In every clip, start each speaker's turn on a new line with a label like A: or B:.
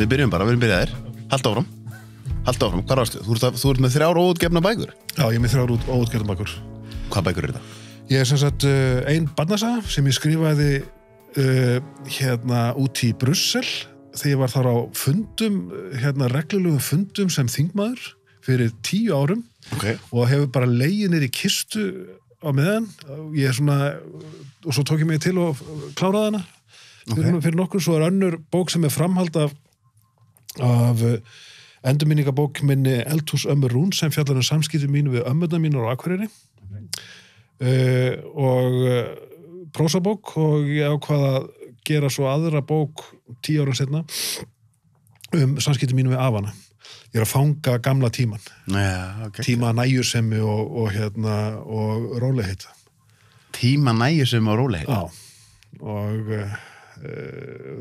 A: við byrjum byrjaðir. Haltu áfram, hvað varstu? Þú ert með 3 óútgefna bækur.
B: Já, ég er með 3 óútgefna bækur.
A: Hvað bækur þetta?
B: Ég er sem sagt ein barnasaga sem ég skrifaði út í Brussel þegar ég var þar á fundum, reglulegum fundum sem þingmaður fyrir 10 árum og hefur bara legið niður í kistu á meðan. Ég og svo tók ég mig til og kláraði hana fyrir nokkur. Svo önnur bók sem framhald af endurminningabók minni Eldhús ömmu Rún sem fjallar samskipti mínu við ömmurnar mínar á Akureyri og prósabók og ég ákvað að gera svo aðra bók 10 árum seinna samskipti mínu við afana. Ég er að fanga gamla tíman. Tíma nægjusemi og rólegheit.
A: Tíma nægjusemi og rólegheit?
B: Já. Og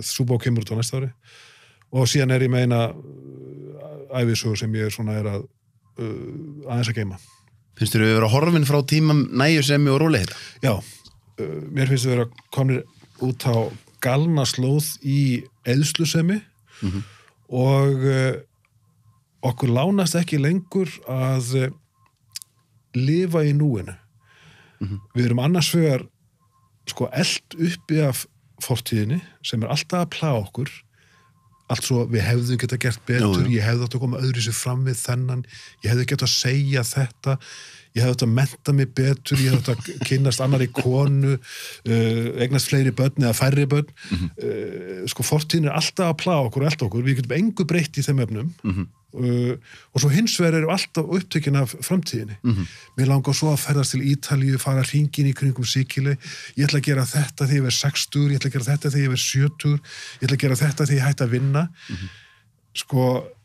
B: sú bók kemur út á næsta ári. Og síðan er ég með eina ævisögu sem ég er að aðeins að geyma.
A: Finnst þér við vera horfin frá tíma nægjusemi og rólegheit?
B: Já. Mér finnst þið vera komnir út á galna slóð í eyðslusemi og okkur lánast ekki lengur að lifa í núinu. Við erum annars vegar elt uppi af fortíðinni sem alltaf að plaga okkur. Allt svo við hefðum geta gert betur, ég hefði átt að koma öðru sér fram við þennan, ég hefði geta að segja þetta, ég hefði átt að mennta mig betur, ég hefði átt að kynnast annarri konu, eignast fleiri börn eða færri börn. Fortíðin alltaf að plaga okkur og elta okkur, við getum engu breytt í þeim efnum og svo hins vegar erum alltaf upptökin af framtíðinni. Mér langar svo að ferðast til Ítalíu, fara hringinn í kringum Sikile, ég ætla að gera þetta þegar ég verð 60, ég ætla að gera þetta þegar ég verð 70, ég ætla að gera þetta þegar ég hætti að vinna.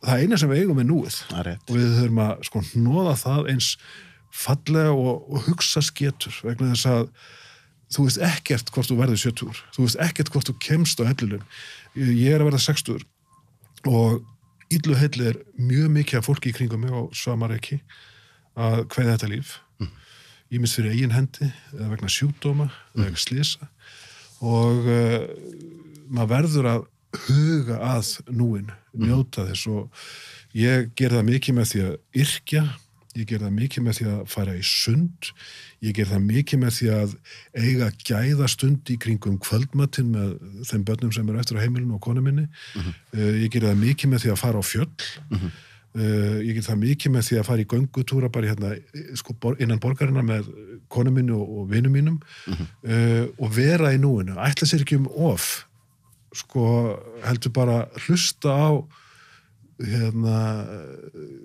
B: Það eina sem við eigum er núið og við þurfum að hnoða það eins fallega og hugsa sketur vegna þess að þú veist ekkert hvort þú verður 70, þú veist ekkert hvort þú kemst á hellulun. Ég er að verða 60 og illu heilli er mjög mikið af fólki í kringum mig og svamar ekki að kveða þetta líf. Ýmist fyrir eigin hendi eða vegna sjúkdóma eða vegna slysa og maður verður að huga að núinu, njóta þess og ég ger það mikið með því að yrkja, ég ger það mikið með því að fara í sund, ég ger það mikið með því að eiga gæðastund í kringum kvöldmatinn með þeim börnum sem eru eftir á heimilinu og konu minni. Ég ger það mikið með því að fara á fjöll, ég ger það mikið með því að fara í göngutúra bara innan borgarinnar með konu minni og vinum mínum og vera í núinu, ætla sér ekki of, heldur bara hlusta á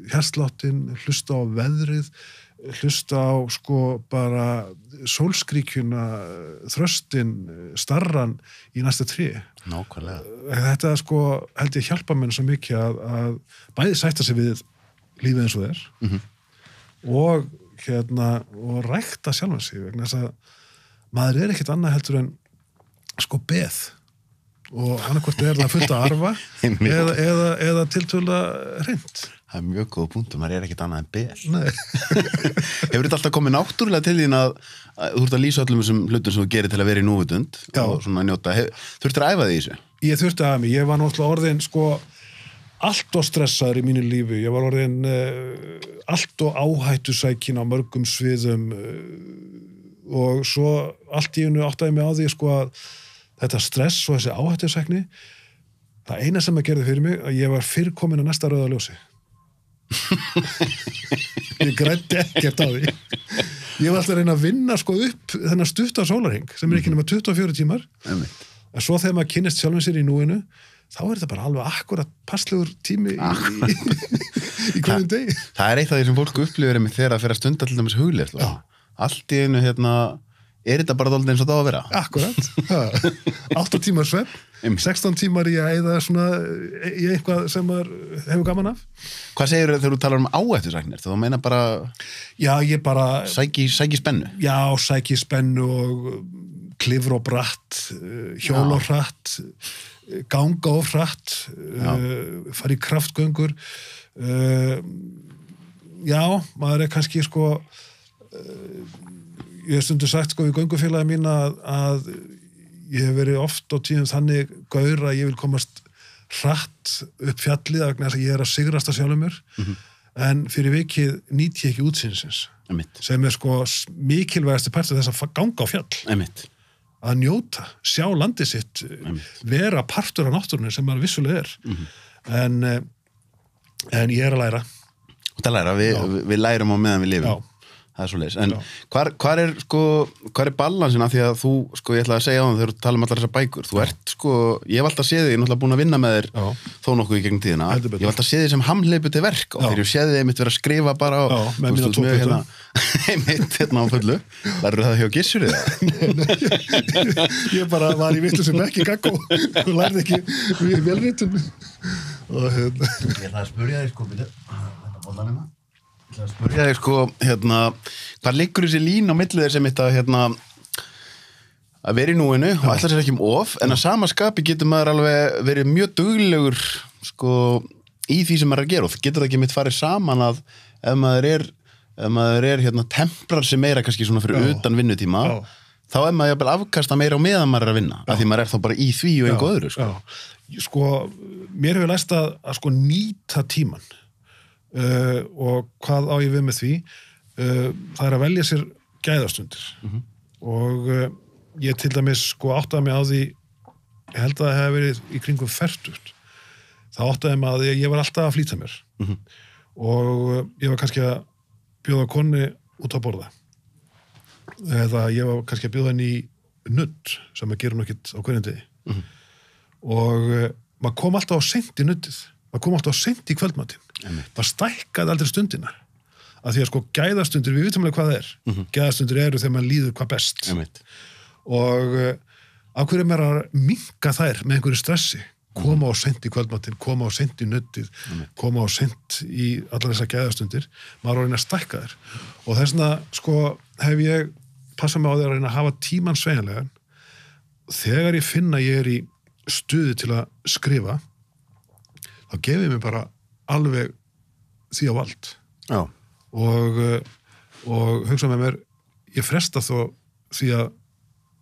B: hjartsláttin, hlusta á veðrið, hlusta á bara sólskríkjuna, þröstin, starran í næsta tré.
A: Nákvæmlega.
B: Þetta held ég hjálpa mér svo mikið að bæði sætta sig við lífið eins og þeir og rækta sjálfan sig vegna þess að maður er ekkert annað heldur en beð og annarkvort er það fullt að arfa eða tiltölulega hreint.
A: Það er mjög góð punktur, maður er ekkert annað en ber.
B: Nei.
A: Hefur þetta alltaf komið náttúrulega til þín að þú ert að lýsa öllum þessum hlutum sem þú gerir til að vera í núvitund og svona njóta. Þurftir að æfa því í þessu? Ég
B: þurfti að æfa mig. Ég var náttúrulega orðin allt og stressaður í mínu lífi. Ég var orðin allt og áhættusækin á mörgum sviðum og svo allt í einu áttaði mig á því að þetta stress og þessi áhættusækni, það eina sem að gerði fyrir mig að ég var fyrr komin á næsta rauða ljósi. Ég græddi ekkert á því. Ég var alltaf að reyna að vinna upp þennan stutta sólarhring sem er ekki nema 24 tímar. En svo þegar maður kynnist sjálfum sér í núinu, þá er þetta bara alveg akkurat passlegur tími í hverjum degi.
A: Það er eitt af því sem fólk upplifir þegar að fyrir að stunda til dæmis hugleitt. Allt í einu er þetta bara dálítið eins og það á að vera?
B: Akkurat. 8 tímar svefn, 16 tímar í að eyða í eitthvað sem maður hefur gaman af.
A: Hvað segir þegar þú talar áhættusæknir? Þú meina bara...
B: Já, ég bara...
A: Sæki spennu?
B: Já, sæki spennu og klifra og bratt, hjóla og hratt, ganga og hratt, fara í kraftgöngur. Já, maður er kannski ég hef stundu sagt við göngufélagi mín að ég hef verið oft á tíðum þannig gaur að ég vil komast hratt upp fjallið vegna þess að ég að sigrast að sjálfum mér en fyrir vikið nýt ég ekki útsýnisins sem sko mikilvægasti partur þess að ganga á fjall að njóta, sjá landið sitt vera partur af náttúrunni sem maður vissulega en ég að læra
A: og það læra, við lærum á meðan við lifum það svo leis, en hvar er balansin af því að þú, sko, ég ætla að segja á það þegar þú tala allar þessar bækur, þú ert, sko ég hef alltaf séð þig, ég er náttúrulega búin að vinna með þér þó nokkuð í gegnum tíðina, ég hef alltaf séð þig sem hamhleypu til verk og þegar ég séð þig einmitt vera að skrifa bara á,
B: með mína tókvita
A: einmitt hérna á fullu, lærðu það hjá Gissuri
B: ég bara var í vitlu sem ekki gaggó og lærði ekki við velritum og
A: ég ætla að spyrja þig, sko, Ég ætla að spyrja þig, sko, hvað liggur þessi lín á milli þér sem þetta, að vera í núinu og ætla sér ekki of, en að sama skapi getur maður alveg verið mjög duglegur, sko, í því sem maður er að gera og getur það ekki mitt farið saman að ef maður er temprar sig meira kannski svona fyrir utan vinnutíma, þá er maður jafnvel afkasta meira á meðan maður er að vinna, af því maður er þá bara í því og einhver öðru, sko.
B: Sko, mér hefur læst að sko nýta tíman. Og hvað á ég við með því það er að velja sér gæðastundir og ég til dæmis sko áttaði mig á því ég held að það hefði verið í kringum 40 það áttaði mig á því að ég var alltaf að flýta mér og ég var kannski að bjóða konu út að borða eða ég var kannski að bjóða henni í nudd sem að gera nú ekkert á hverjum degi og maður kom alltaf á seint í nuddið maður kom alltaf á seint í kvöldmatinn maður stækkaði aldrei stundina af því að sko gæðastundir, við vitum alveg hvað það er gæðastundir eru þegar maður líður hvað best og af hverju maður að minnka þær með einhverju stressi koma á seint í kvöldmatinn, koma á seint í nuddið koma á seint í allar þessar gæðastundir maður á að reyna að stækka þær og þess vegna sko hef ég passað mig á því að reyna að hafa tímann sveigjanlegan þegar ég finna ég er í stuði til að skrifa þá gefið mér bara alveg því á vald og hugsa með mér ég fresta þó því að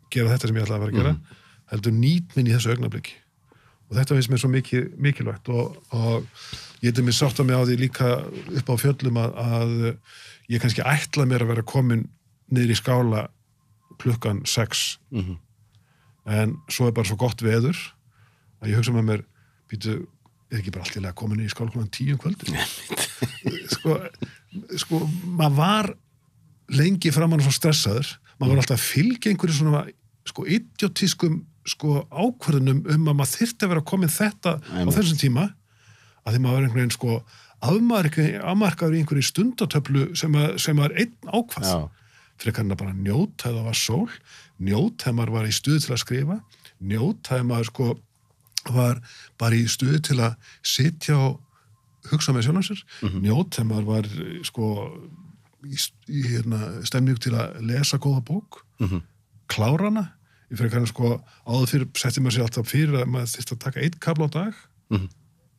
B: gera þetta sem ég ætlaði að vera að gera heldur nýt minn í þessu augnabliki og þetta finnst mér svo mikilvægt og ég hefði mér sátt að mig á því líka upp á fjöllum að ég kannski ætla mér að vera komin niður í skála klukkan 6 en svo er bara svo gott veður að ég hugsa með mér býtu er ekki bara allt í lega komin í skálkólan 10 kvöldi sko maður var lengi framan og svo stressaður maður var alltaf að fylgja einhverju svona sko idiotískum sko ákvörðunum að maður þyrfti að vera komin þetta á þessum tíma að því maður var einhvern veginn sko afmarkaður í einhverju stundatöflu sem maður einn ákvað frekar hann að bara njóta þegar það var sól njóta þegar maður var í stuði til að skrifa njóta þegar maður sko var bara í stuði til að sitja og hugsa með sjálfum sér njót þegar maður var sko í stemningu til að lesa góða bók klára hana ég fyrir kannar sko áður fyrir setti maður sér alltaf fyrir að maður þyrfti að taka 1 kafla á dag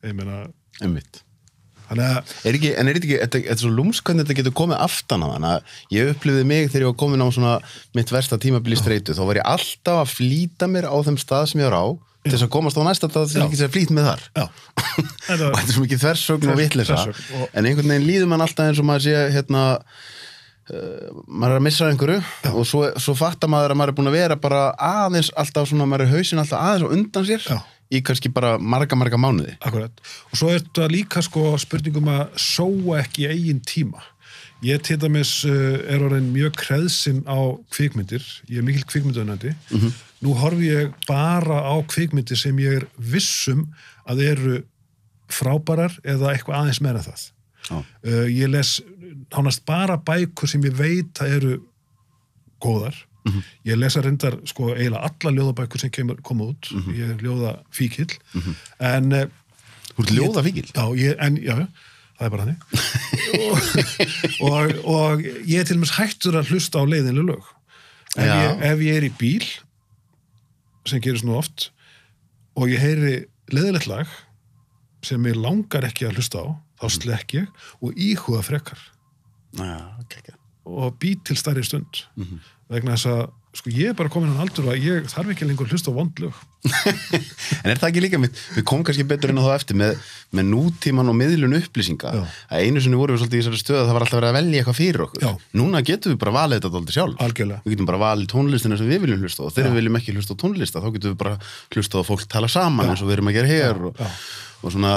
B: ég meina
A: einmitt
B: þannig að
A: er þetta er svo lúmsk hvernig þetta getur komið aftan að þannig að ég upplifði mig þegar ég var komin á svona mitt versta tímabili streitu þá var ég alltaf að flýta mér á þeim stað sem ég var á til þess að komast á næsta dag til ekki sér flýtt með þar og þetta er svo mikið þversögn og vitleysa en einhvern veginn líður mann alltaf eins og maður sé maður er að missa einhverju og svo fattar maður að maður er búin að vera bara aðeins alltaf svona, maður er hausinn alltaf aðeins og undan sér í kannski bara marga mánuði
B: Akkurat, og svo er þetta líka sko spurningum að sóa ekki eigin tíma ég til dæmis er orðin mjög kreðsinn á kvikmyndir ég er mikil kvikmyndaunandi nú horfi ég bara á kvikmyndir sem ég er vissum að eru frábærar eða eitthvað aðeins meira það ég les nánast bara bækur sem ég veit að eru góðar ég lesa reyndar sko eiginlega alla ljóðabækur sem koma út ég er ljóðafíkill en
A: Þú ert ljóðafíkill?
B: Já, það er bara hannig og ég er til og með hættur að hlusta á leiðinlega lög ef ég er í bíl sem gerist nú oft og ég heyri leiðilegt lag sem ég langar ekki að hlusta á þá slekk ég og íhuga frekar
A: okay.
B: og bý til stærri stund vegna þess að sko ég bara komin hann aldur að ég þarf ekki lengur hlusta á vondlög.
A: En það ekki líka við komum kannski betur inn á þá eftir með nútíman og miðlun upplýsinga að einu sinni vorum við svolítið í þessari stöðu að það var alltaf verið að velja eitthvað fyrir okkur. Núna getum við bara valið þetta dálítið sjálf.
B: Algjörlega.
A: Við getum bara valið tónlistina sem við viljum hlusta og þegar við viljum ekki hlusta á tónlista þá getum við bara hlusta á fólk tala saman eins og við erum að gera hér og svona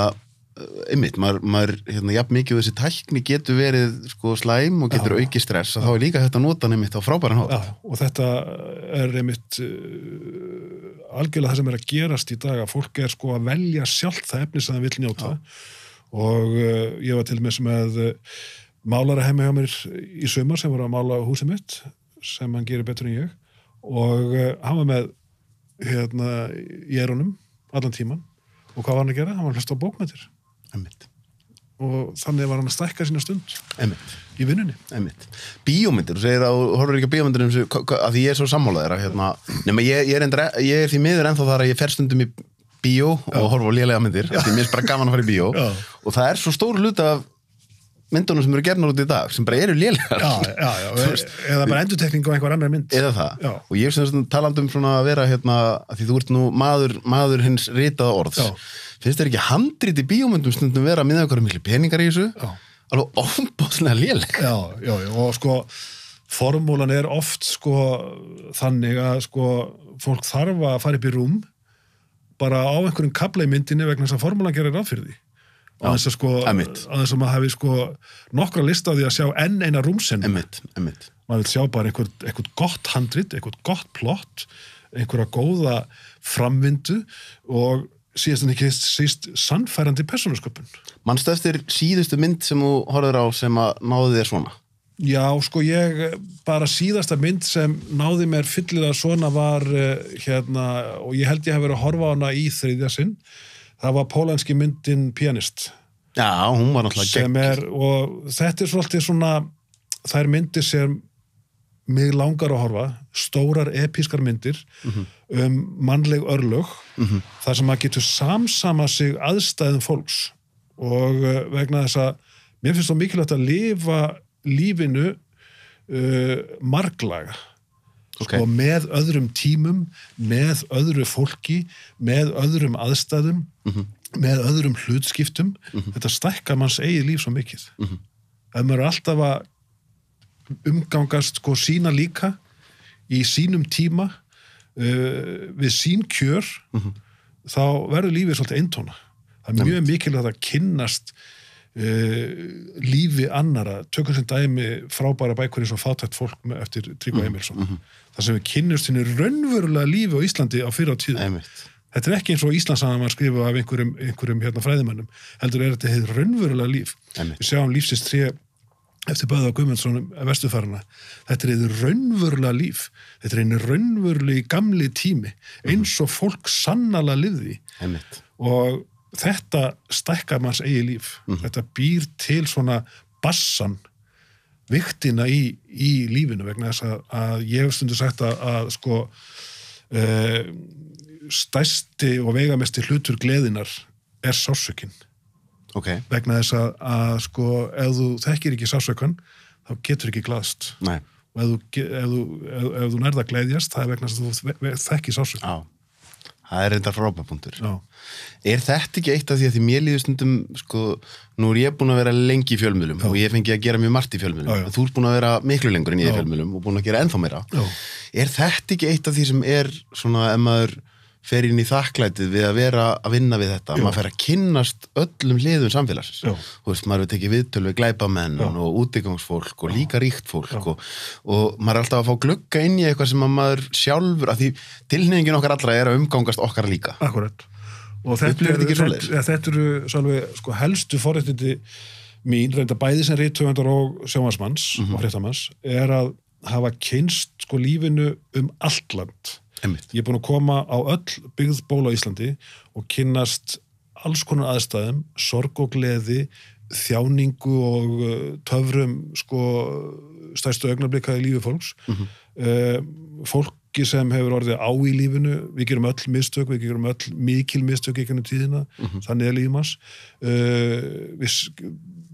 A: einmitt, maður jafn mikið þessi tækni getur verið sko slæm og getur aukið stress að þá líka þetta nota einmitt á frábæran hátt.
B: Og þetta einmitt algjörlega það sem að gerast í dag að fólk sko að velja sjálft það efni sem það vill njóta og ég var til með málara heima hjá mér í sumar sem var að mála húsið mitt sem hann gerir betur en ég og hann var með í eyrunum allan tíman og hvað var hann að gera? Hann var að hlusta á bókmenntir.
A: Einmitt.
B: Og þannig var hann að stækka sína stund í vinnunni.
A: Einmitt. Bíómyndir, þú segir að þú horfir ekki á bíómyndir að því ég svo sammálaðir nema ég er því miður ennþá þar að ég fer stundum í bíó og horfa á lélega myndir því mér er bara gaman að fara í bíó og það er svo stór hluta af myndunum sem eru gerðnar út í dag sem bara eru lélegar
B: eða bara endurtekning á einhver annar mynd
A: eða það og ég er talandi svona að vera að því þú ert nú maður hins ritaða orðs finnst þér ekki handrit í bíómyndum stundum vera með einhverjum miklu peningar í þessu alveg ofboðslega léleg
B: og sko formúlan er oft sko þannig að sko fólk þarf að fara upp í rúm bara á einhverjum kafla í myndinni vegna þess að formúlan gerir ráð fyrir því á þess að sko að þess að maður hafi sko nokkra lista á því að sjá enn eina rúmsennu maður vil sjá bara einhvern gott handrit, einhvern gott plott einhverja góða framvindu og síðast en ekki síst sannfærandi persónusköpun.
A: Manstu eftir síðustu mynd sem þú horfður á sem að náði þér svona?
B: Já, sko ég bara síðasta mynd sem náði mér fyllilega svona var og ég held ég hef verið að horfa á hana í þriðja sinn. Það var pólenski myndin Pianist.
A: Já, hún var náttúrulega gegn.
B: Og þetta svolítið svona þær myndir sem mig langar að horfa, stórar epískar myndir mannleg örlög þar sem maður getur samsama sig aðstæðum fólks og vegna þess að mér finnst það mikilvægt að lifa lífinu marglaga sko, með öðrum tímum með öðru fólki með öðrum aðstæðum með öðrum hlutskiptum þetta stækkar manns eigið líf svo mikið ef maður er alltaf að umgangast sko sína líka í sínum tíma við sín kjör þá verður lífið svolítið eintóna það er mjög mikilvægt að kynnast lífi annara tökum sem dæmi frábæra bækur eins og Fátækt fólk eftir Tryggva Emilsson þar sem við kynnumst henni raunverulega lífi á Íslandi á fyrr á tíðum þetta er ekki eins og Íslandssagan maður skrifa af einhverjum fræðimönnum heldur er þetta hefur raunverulega líf við sjáum lífsins tré eftir Böðvar Guðmundsson vesturfarana. Þetta er einu raunverulega líf. Þetta er einu raunverulega gamli tími eins og fólk sannarlega lifði. Og þetta stækkar manns eigið líf. Þetta býr til svona bassan viktina í lífinu vegna þess að ég hef stundu sagt að sko stærsti og veigamesti hlutur gleðinar er sásökin. Vegna þess að sko ef þú þekkir ekki sásökan þá getur ekki glaðst og ef þú nærða gleðjast það er vegna þess að þú þekkir sásökan
A: það er reyndar frábærpunktur er þetta ekki eitt af því að því mér líður stundum sko, nú er ég búin að vera lengi í fjölmiðlum og ég fengi að gera mjög margt í fjölmiðlum þú ert búin að vera miklu lengur en ég í fjölmiðlum og búin að gera ennþá meira er þetta ekki eitt af því sem er svona ef maður fer inn í þakklætið við að vera að vinna við þetta maður fer að kynnast öllum hliðum samfélagsins þú veist, maður vil tekið viðtöl við glæpamenn og útigangsfólk og líka ríkt fólk og maður er alltaf að fá glugga inn í eitthvað sem að maður sjálfur að því tilhneigingin okkar allra er að umgangast okkar líka
B: Akkurat og þetta eru svolítið sko helstu forréttindi mín reynda bæði sem rithöfundar og sjónvarpsmanns og fréttamanns er að hafa kynnst sko lífinu allt land Ég er búin að koma á öll byggð ból á Íslandi og kynnast alls konar aðstæðum, sorg og gleði, þjáningu og töfrum sko stærstu augnablika í lífi fólks. Fólki sem hefur orðið á í lífinu, við gerum öll mistök, við gerum öll mikil mistök í einhvern tíðina, þannig er lífum hans. Við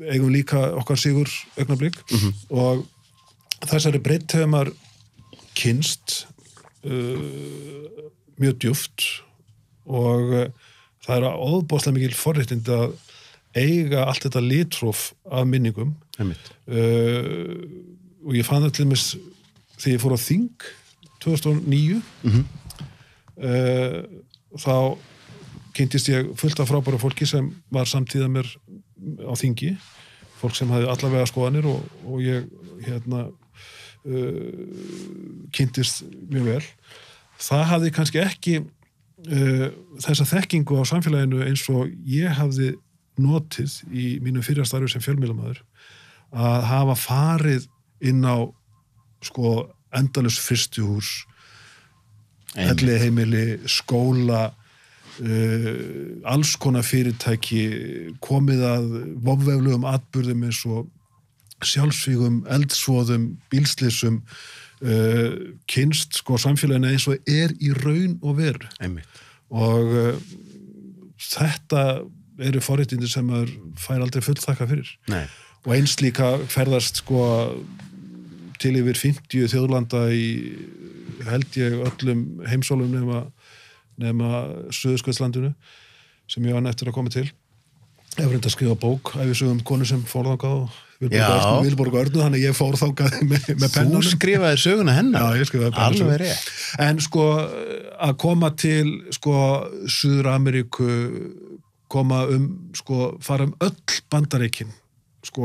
B: eigum líka okkar sigur augnablík og þessari breidd hefur maður kynnst mjög djúpt og það er óbóðslega mikil forréttindi að eiga allt þetta litróf af minningum og ég fann það til dæmis þegar ég fór á þing 2009 þá kynntist ég fullt af frábæru fólki sem var samtíða mér á þingi, fólk sem hafði allavega skoðanir og ég kynntist mjög vel. Það hafði kannski ekki þessa þekkingu á samfélaginu eins og ég hafði notið í mínu fyrra starfi sem fjölmiðlamaður að hafa farið inn á sko endalaus frystihús, elliheimili, skóla, alls konar fyrirtæki, komið að vofveflugum atburðum eins og sjálfsvígum, eldsvoðum, bílslysum, kynst sko samfélaginu eins og er í raun og veru. Og þetta eru forréttindi sem maður fær aldrei fullþakka fyrir.
A: Nei.
B: Og eins líka ferðast sko til yfir 50 þjóðlanda í held ég öllum heimsálum nema Suðurskautslandinu sem ég var eftir að koma til. Ég var reynd að skrifa bók ævisögum konu sem fór þangað og Vilborg Örnu, þannig ég fór þangað með pennanum.
A: Þú skrifaði söguna hennar?
B: Já, ég skrifaði pennanum.
A: Alveg rétt.
B: En sko að koma til sko Suður-Ameríku, koma sko fara öll Bandaríkin sko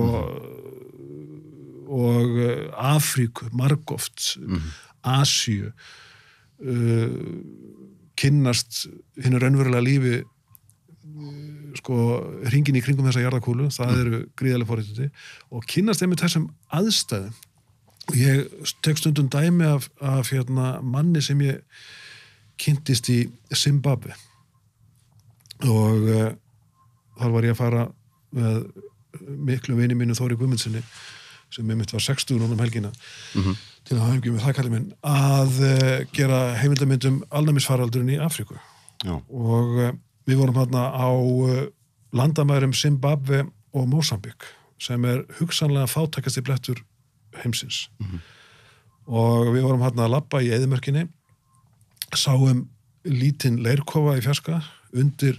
B: og Afríku, margoft, Asíu, kynnast hinu raunverulega lífi sko hringinn í kringum þessa jarðarkúlu, það eru gríðarlega forréttindi og kynnast einmitt þessum aðstæðum. Ég tek stundum dæmi af manni sem ég kynntist í Zimbabwe og þar var ég að fara með miklu vini mínu Þóri Guðmundsssyni sem einmitt var 60 núna helgina til að hafa með það kallið minn að gera heimildamynd alnæmisfaraldurinn í Afríku.
A: Já.
B: Og við vorum þarna á landamærum Zimbabwe og Mósambík sem hugsanlega fátækasti blettur heimsins. Og við vorum þarna að labba í eyðimörkinni, sáum lítinn leirkofa í fjarska undir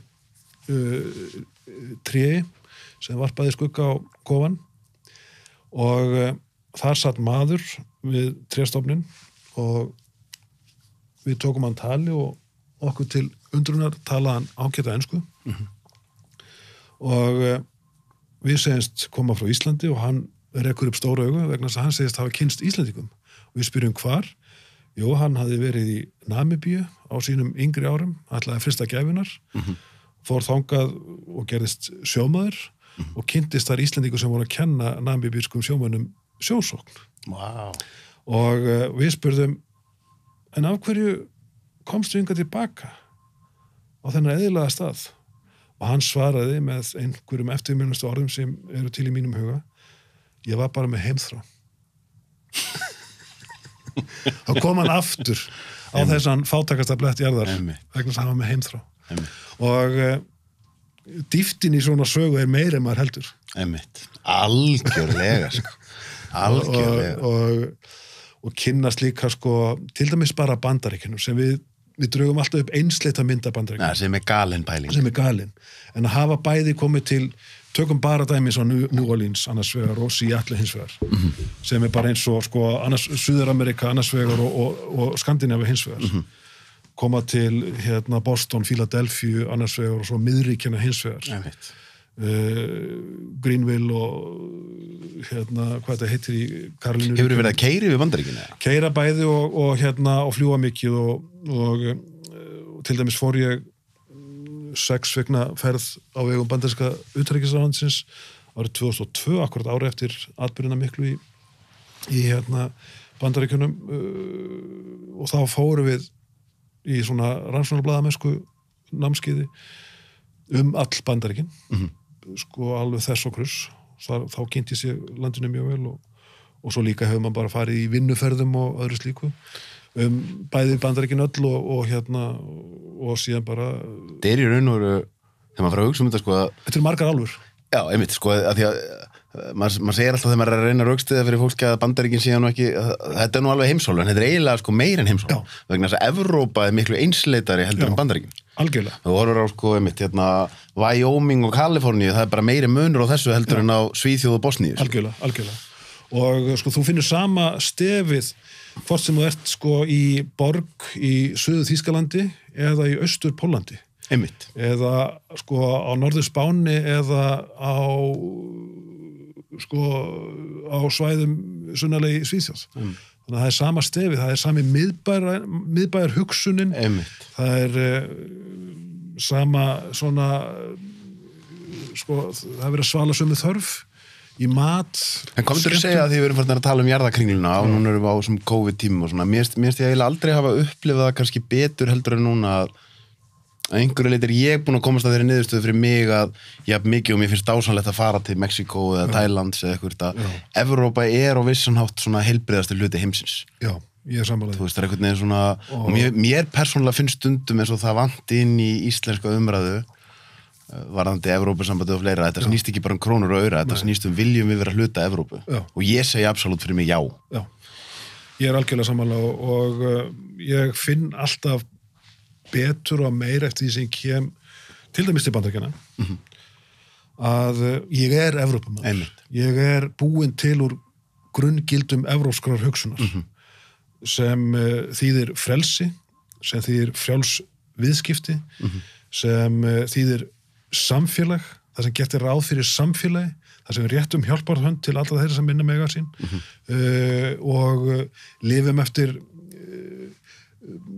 B: tré sem varpaði skugga á kofan og þar satt maður við tréstofnin og við tókum hann tali og okkur til undrunar talaði hann ágæta ensku og við segjumst koma frá Íslandi og hann rekur upp stóra augu vegna þess að hann segist hafa kynst Íslandingum og við spyrjum hvar. Jú, hann hafði verið í Namibíu á sínum yngri árum, ætlaði að frysta gæfunar, fór þangað og gerðist sjómaður og kynntist þar Íslendingur sem voru að kenna namibískum sjómönnum sjósókn.
A: Wow.
B: Og við spurðum, en af hverju komstu hingað tilbaka á þennan eðlilega stað? Og hann svaraði með einhverjum eftirminnustu orðum sem eru til í mínum huga, ég var bara með heimþrá. Þá kom hann aftur á þessan fátækasta blett jarðar vegna þess að hann var með heimþrá. Og dýftin í svona sögu meira en maður heldur.
A: Algjörlega sko. Algjörlega.
B: Og kynnast líka sko til dæmis bara Bandaríkjunum sem við drögum alltaf upp einsleita mynd af Bandaríkjunum.
A: Ja, sem galin pæling.
B: Sem galin. En að hafa bæði komið til, tökum bara dæmis á New Orleans annars vegar og Seattle hins vegar. Sem bara eins og sko Suður-Amerika annars vegar og Skandinavíu hins vegar. Koma til Boston, Philadelphia annars vegar og svo miðríkjana hins vegar. Greenville og hvað þetta heitir í Karolínu.
A: Hefur þið verið að keyra við Bandaríkjunum?
B: Keyra bæði og fljúga mikið og til dæmis fór ég 6 vikna ferð á vegum bandaríska utanríkisráðuneytisins árið 2002, akkurat ári eftir atburðina miklu í Bandaríkjunum og þá fórum við í svona rannsóknarblaðamennsku námskeiði all Bandaríkin sko alveg þess og kruss þá kynntist ég landinu mjög vel og svo líka hefur maður bara farið í vinnuferðum og öðru slíku bæði Bandaríkin öll og síðan bara
A: þetta í raun og veru þegar maður fara að hugsa þetta sko
B: þetta margar álfur
A: já, einmitt sko að því að maður segir alltaf þegar maður er að reyna raukstuða fyrir fólki að Bandaríkin séu nú ekki, þetta nú alveg heimsálfa, en þetta eiginlega sko meir en heimsálfa, vegna þess að Evrópa miklu einsleitari heldur en Bandaríkin.
B: Algjörlega.
A: Þú horfur á sko einmitt, Wyoming og Kaliforníu, það bara meiri munur á þessu heldur en á Svíþjóð og Bosníu.
B: Algjörlega. Og sko þú finnur sama stefið hvort sem þú ert sko í borg í Suður Þýskalandi eða í Austur Póllandi.
A: Einmitt.
B: Eða sko á Norður Spáni eða á svæðum sunnarlega í Svíþjóð. Þannig að það er sama stefið, það er sami miðbæjar hugsunin.
A: Einmitt.
B: Það er sama svona sko, það er verið að svala sömu þörf í mat. En
A: hvað myndir þú segja að því við erum farin að tala jarðakringluna og núna erum við á þessum COVID-tímum og svona, mér finnst ég eiginlega aldrei hafa upplifað það kannski betur heldur en núna að einhverju leyti er ég búin að komast að þeirri niðurstöðu fyrir mig að mikið og mér finnst dásanlegt að fara til Mexíkó eða Tælands eða eitthvað. Evrópa er á vissan hátt svona heilbrigðasti hluti heimsins.
B: Já, ég er sammála því.
A: Þú veist, það er einhvern veginn svona, og mér persónulega finnst stundum eins og það vanti inn í íslenska umræðu varðandi Evrópusambandið og fleira. Þetta snýst ekki bara krónur og aura, þetta snýst viljum við vera hluta Evrópu. Og ég segi absolutt fyrir mig já.
B: Ég er algjörlega sammála og ég finn alltaf betur og meira eftir því sem kem til dæmis til Bandaríkjanna að ég er Evrópumaður. Ég er búinn til úr grunngildum evrópskrar hugsunar sem þýðir frelsi, sem þýðir frjáls viðskipti, sem þýðir samfélag, það sem getur ráð fyrir samfélagi, það sem réttum hjálparhönd til alla þeirra sem minna mega sín og lifum eftir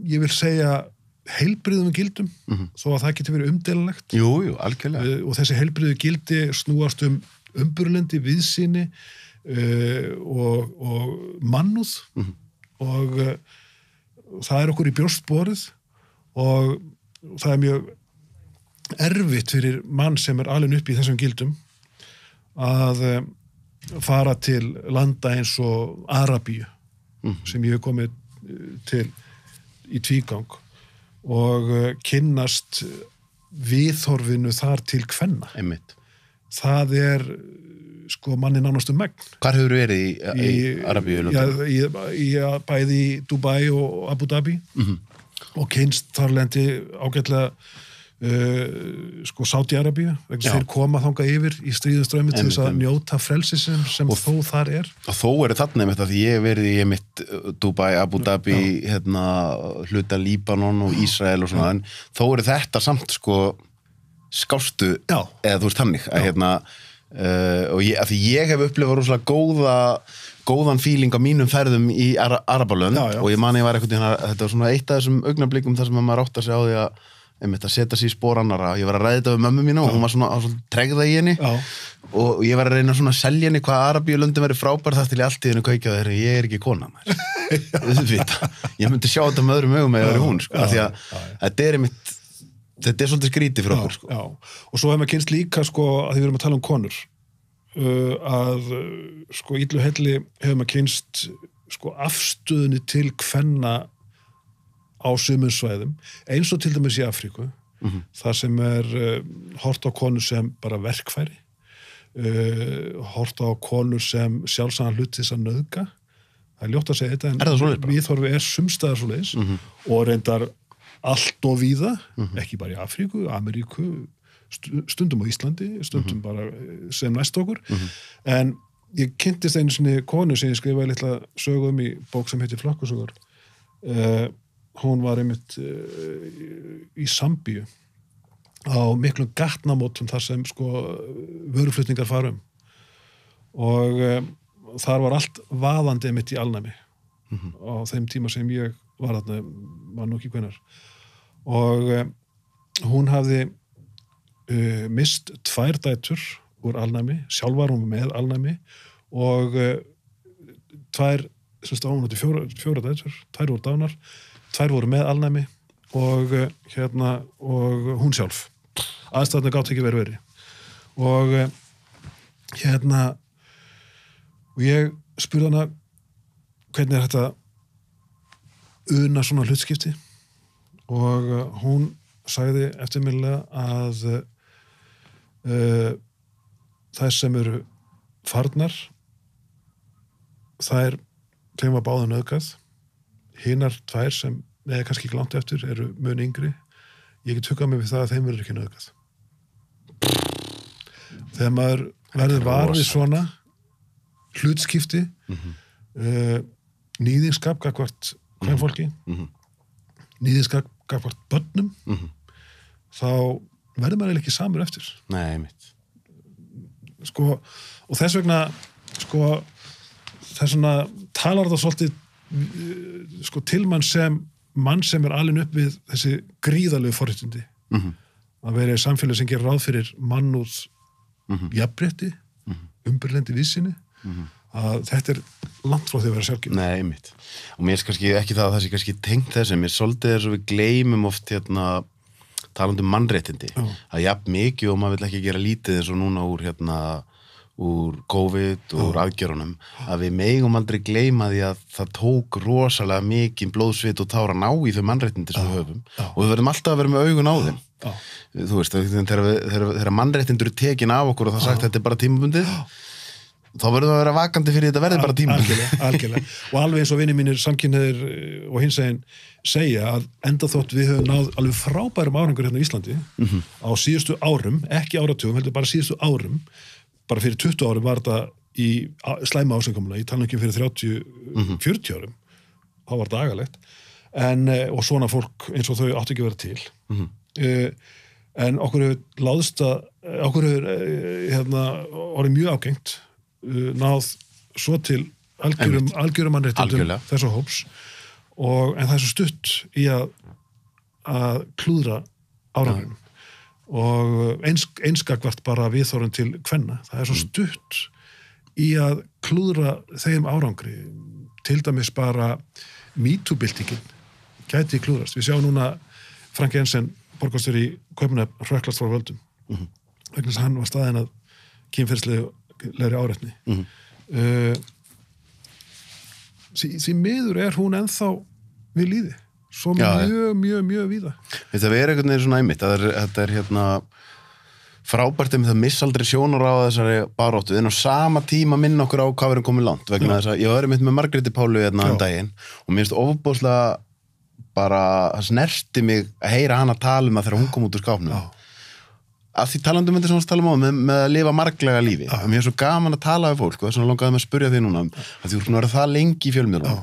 B: ég vil segja heilbrigðum gildum, þó að það getur verið umdelanlegt.
A: Jú, algjörlega.
B: Og þessi heilbrigðu gildi snúast umburlendi, viðsýni og mannúð og það er okkur í brjóstborið og það er mjög erfitt fyrir mann sem er alin upp í þessum gildum að fara til landa eins og Arabíu sem ég hef komið til í tvígang og kynnast viðhorfinu þar til kvenna.
A: Einmitt.
B: Það er sko manni nánast megn.
A: Hvar hefur verið í Arabíu?
B: Bæði í Dubai og Abu Dhabi og kynnst þarlendi ágætlega sko Sádi-Arabíu, þeir koma þangað yfir í stríðuströmmi til þess að njóta frelsi sem þó þar er.
A: Og þó eru þarna einmitt að því ég hef verið í mitt Dubai, Abu Dhabi, hluta Líbanon og Ísrael og svona, en þó eru þetta samt sko skástu, eða þú veist þannig, að og að því ég hef upplifað rosalega góðan feeling á mínum ferðum í Arabalönd og ég man ég var þetta var svona eitt af þessum augnablikum þar sem maður átta sig á því að að setja sig í spór annara. Ég var að ræða þetta við mömmu mína og hún var svona tregða í henni og ég var að reyna svona að selja henni hvað Arabíulöndin verið frábær þar til ég allt í henni kveikja þeirra, ég er ekki kona ég myndi sjá þetta með öðrum augum eða verið hún, sko, af því að þetta er svolítið skrítið fyrir okkur, sko.
B: Og svo hefum við kynst líka, sko, að því við erum að tala um konur að, sko, illu helli hefum við kynst, sko, afstöðunni til kvenna á sumum svæðum, eins og til dæmis í Afríku, þar sem er hort á konur sem bara verkfæri, hort á konur sem sjálfsagðan hluti þess að nauðga. Það er ljótt að segja þetta, en viðhorfi er sumstaðar svoleiðis og reyndar allt og víða, ekki bara í Afríku, Ameríku, stundum á Íslandi, stundum bara sem næst okkur, en ég kynntist einu sinni konu sem ég skrifaði litla sögum í bók sem heitir Flokkusögur. Hún var einmitt í Sambíu á miklum gatnamótum þar sem sko vöruflutningar fara og þar var allt vaðandi einmitt í alnæmi á þeim tíma sem ég var þarna, var nú ekki hvenær og hún hafði mist 2 dætur úr alnæmi, sjálf var hún með alnæmi og 2, hún átti 4 dætur, 2 voru dánar, 2 voru með alnæmi og og hún sjálf. Aðstæðurnar gátu ekki verið og og ég spurði hana hvernig er þetta una svona hlutskipti og hún sagði eftirminnilega að þær sem eru farnar, þeim var báðum nauðgað, hinar tvær sem eða kannski ekki langt eftir eru mun yngri, ég get huggað mig við það að þeim verður ekki nauðgað. Þegar maður verður varðið svona hlutskipti, nýðingskap gagnvart kvenfólki, nýðingskap gagnvart börnum, þá verður maður ekki samur eftir.
A: Nei, mitt.
B: Sko, og þess vegna, sko, þess vegna talar það svolítið sko, til mann sem alinn upp við þessi gríðalegu forréttindi. Að vera í samfélagi sem gerir ráð fyrir mannúð, jafnrétti, umbyrlendi víðsýni, að þetta langt frá því að vera sjálfgefið.
A: Nei, mitt. Og mér kannski ekki það að það sé kannski tengt þessu, mér svolítið er svo við gleymum oft talandi mannréttindi, að jafn mikið og maður vill ekki gera lítið eins og núna úr COVID og úr aðgerunum, að við megum aldrei gleyma því að það tók rosalega mikið blóðsvit og tár að ná í þau mannréttindi sem við höfum og við verðum alltaf að vera með augun á þeim. Þú veist, þegar mannréttindur er tekin af okkur og það sagt þetta er bara tímabundið, þá verðum við að vera vakandi fyrir þetta verði bara tímabundið.
B: Algjörlega. Og alveg eins og vinir mínir samkynhneigðir og hinsegin segja að enda þótt við höfum náð alveg frábærum árangur hérna í Íslandi á síðustu árum, ekki áratugum, heldur bara síðustu árum, bara fyrir 20 árum var þetta í slæma ásangamlega, ég tala ekki fyrir 30-40 árum, þá var þetta agalegt, og svona fólk eins og þau áttu ekki að vera til. En okkur hefur láðst okkur hefur orðið mjög ágengt, náð svo til algjörum mannréttindum þessa hóps, en það er svo stutt í að klúðra árangrinum. Og einskakvart bara viðþórun til kvenna. Það er svo stutt í að klúðra þeim árangri. Til dæmis bara MeToo-byltingin gæti klúðrast. Við sjáum núna Frank Jensen, borgarstjóri í Kaupmannahöfn, hrökklast frá völdum. Vegna þess að hann var staðinn að kynferðislegri áreitni. Því miður er hún ennþá við líði. Svo mjög víða.
A: Þetta er einhvern veginn svona einmitt, þetta er frábært það missaldri sjónar á þessari baráttu, en á sama tíma minna okkur á hvað við erum komið langt, vegna þess að ég var einmitt með Margréti Pálu daginn og mér finnst ofboðslega bara, það snerti mig að heyra hana tala um það þegar hún kom út úr skápnum. Að því talandi þetta sem við talum á með að lifa marglega lífi. Mér er svo gaman að tala við fólk og þess vegna langaði mig að spyrja því núna að þú erum verið það lengi í fjölmiðlum.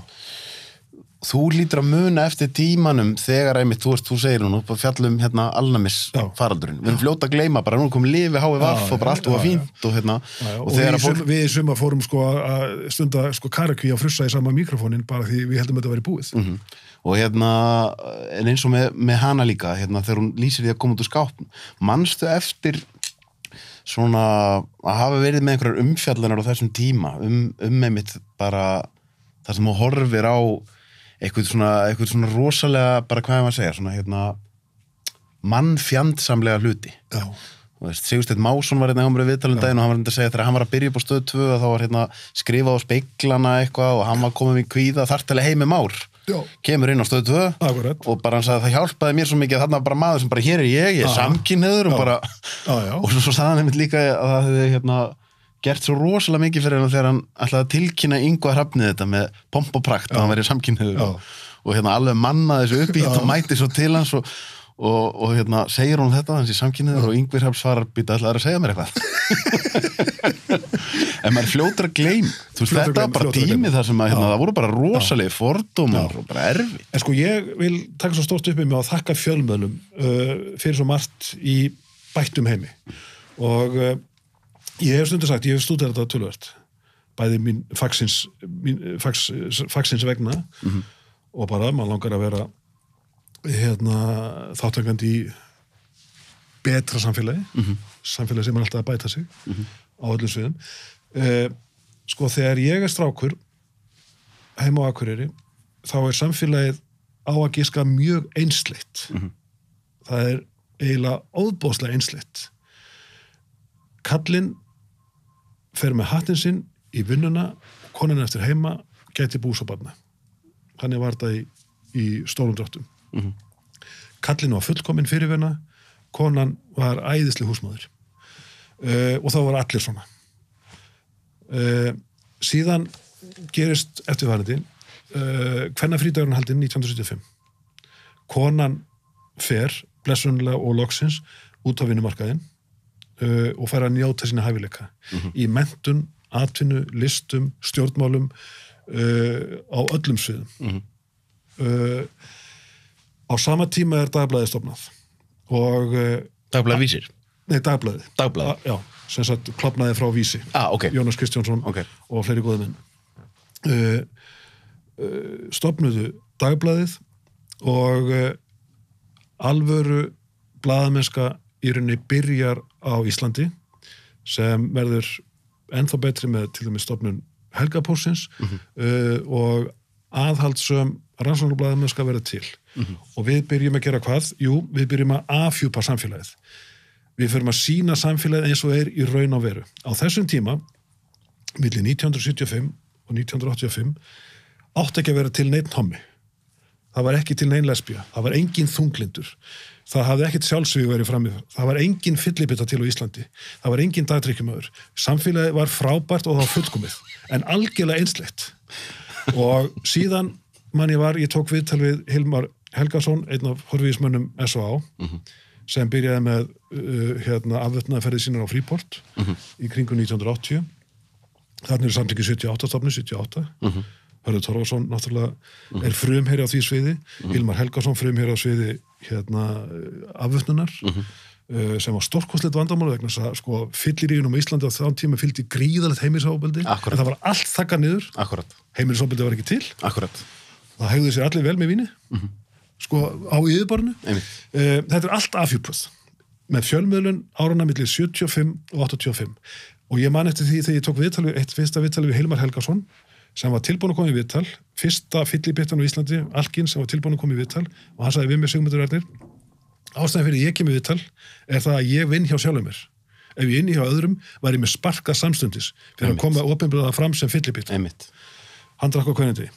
A: Þú lítur að muna eftir tímanum þegar einmitt, þú segir hún upp á fjallum alnæmis faraldurinn. Við erum fljóta að gleyma bara, nú komum lifi, HVF og bara allt var fínt og
B: við summa fórum að stunda karakví á frussa í sama mikrofónin bara því við heldum að þetta væri búið.
A: Og en eins og með hana líka, þegar hún lýsir því að koma út úr skápnum, manstu eftir svona að hafa verið með einhverjar umfjallanar á þessum tíma, einmitt bara það sem þú horfir á eitthvað svona rosalega, bara hvað ég maður að segja, svona mannfjandsamlega hluti. Sigursteinn Másson var hjá mér í viðtalinu daginn og hann var að segja þegar hann var að byrja upp á Stöð 2 að þá var skrifað á speglana eitthvað og hann var komið í kvíða þartalega Heimi Már. Kemur inn á Stöð 2 og bara hann sagði að það hjálpaði mér svo mikið að þarna var bara maður sem bara hér er ég samkynhneigður og bara og svo sagði hann einmitt líka að það hefði gert svo rosalega mikið fyrir hann þegar hann ætlaði að tilkynna Ingvar Hrafni þetta með pomp og prakt að hann væri samkynhneigður og alveg mannaði þessu upp í þetta og mæti svo til hans og segir hún þetta, hans í samkynhneigður og Ingvar Hrafn svarar, býta ætlaði að segja mér eitthvað. En maður fljótur að gleym, þetta var bara tími þar sem það voru bara rosalega fordómar og bara erfitt.
B: En sko ég vil taka svo stórt upp í mig og þakka fjölmiðlum fyrir svo margt í bættum heimi og ég hef stundu sagt, ég hef stúderað þetta töluvert, bæði mín fagsins vegna og bara, maður langar að vera þáttakandi í betra samfélagi, samfélagi sem er alltaf að bæta sig á öllum sviðum. Sko, þegar ég er strákur heima á Akureyri, þá er samfélagið á að giska mjög einsleitt. Það er eiginlega óðbóðslega einsleitt. Kallinn fer með hattinn sinn í vinnuna, konan eftir heima gæti bús á barna. Þannig var þetta í stórum dráttum. Kallinn var fullkomin fyrirvinna, konan var æðisleg húsmóðir og þá var allir svona. Síðan gerist eftirfarandi kvennafrídagurinn haldinn 1975. Konan fer blessunlega og loksins út á vinnumarkaðinn og fær að njóta sína hæfileika í menntun, atvinnu, listum, stjórnmálum á öllum sviðum. Á sama tíma Dagblaðið stofnað og
A: Dagblaðið Vísir?
B: Nei, Dagblaðið.
A: Dagblaðið?
B: Já, sem sagt klofnaði frá Vísi.
A: Okay.
B: Jónas Kristjánsson og fleiri góðir menn. Stofnuðu Dagblaðið og alvöru blaðamennska í rauninni byrjar á Íslandi sem verður ennþá betri með til dæmis stofnun Helgapóstsins og aðhaldsöm rannsóknarblaðamennska verður til. Og við byrjum að gera hvað? Jú, við byrjum að afhjúpa samfélagið. Við förum að sýna samfélagið eins og í raun og veru. Á þessum tíma, milli 1975 og 1985, átti ekki að vera til neinn hommi. Það var ekki til neinn lesbía. Það var engin þunglindur. Það hafði ekkert sjálfsvíg verið frammi. Það var engin fyllibita til á Íslandi. Það var engin dagdrykkjumaður. Samfélagið var frábært og það var fullkomið. En algjörlega einsleitt. Og síðan ég tók viðtal við Hilmar Helgason, einn af horfísmönnum S.O.A. Sem byrjaði með afvötnaðarferðir sínar á Freeport í kringum 1980. Þarna samtökið 78 stofnu, 78. Hörður Torfason náttúrulega frumherji á því sviði. Hilmar Helgason frumherji á sviði afvötnunar sem var stórkostlegt vandamál vegna þess að sko fylliríunum á Íslandi á þann tíma fylgdi gríðalegt heimilisofbeldi en það var allt þaggað niður. Heimilisofbeldi var ekki til. Það hegðuðu sér allir vel með víni sko á yfirborðinu. Þetta allt afhjúpað með fjölmiðlun áranna milli 75 og 85 og ég man eftir því þegar ég tók fyrsta viðtal við Hilmar Helgason sem var tilbúin að koma í viðtal, fyrsta fyllibittan á Íslandi, Alkin sem var tilbúin að koma í viðtal og hann sagði við mig Sigmundur Ernir ástæðan fyrir ég kemur í viðtal það að ég vinn hjá sjálfum mér. Ef ég inni hjá öðrum var ég með sparkað samstundis fyrir að koma opinberað fram sem fyllibitt. Hann drakk á hvernig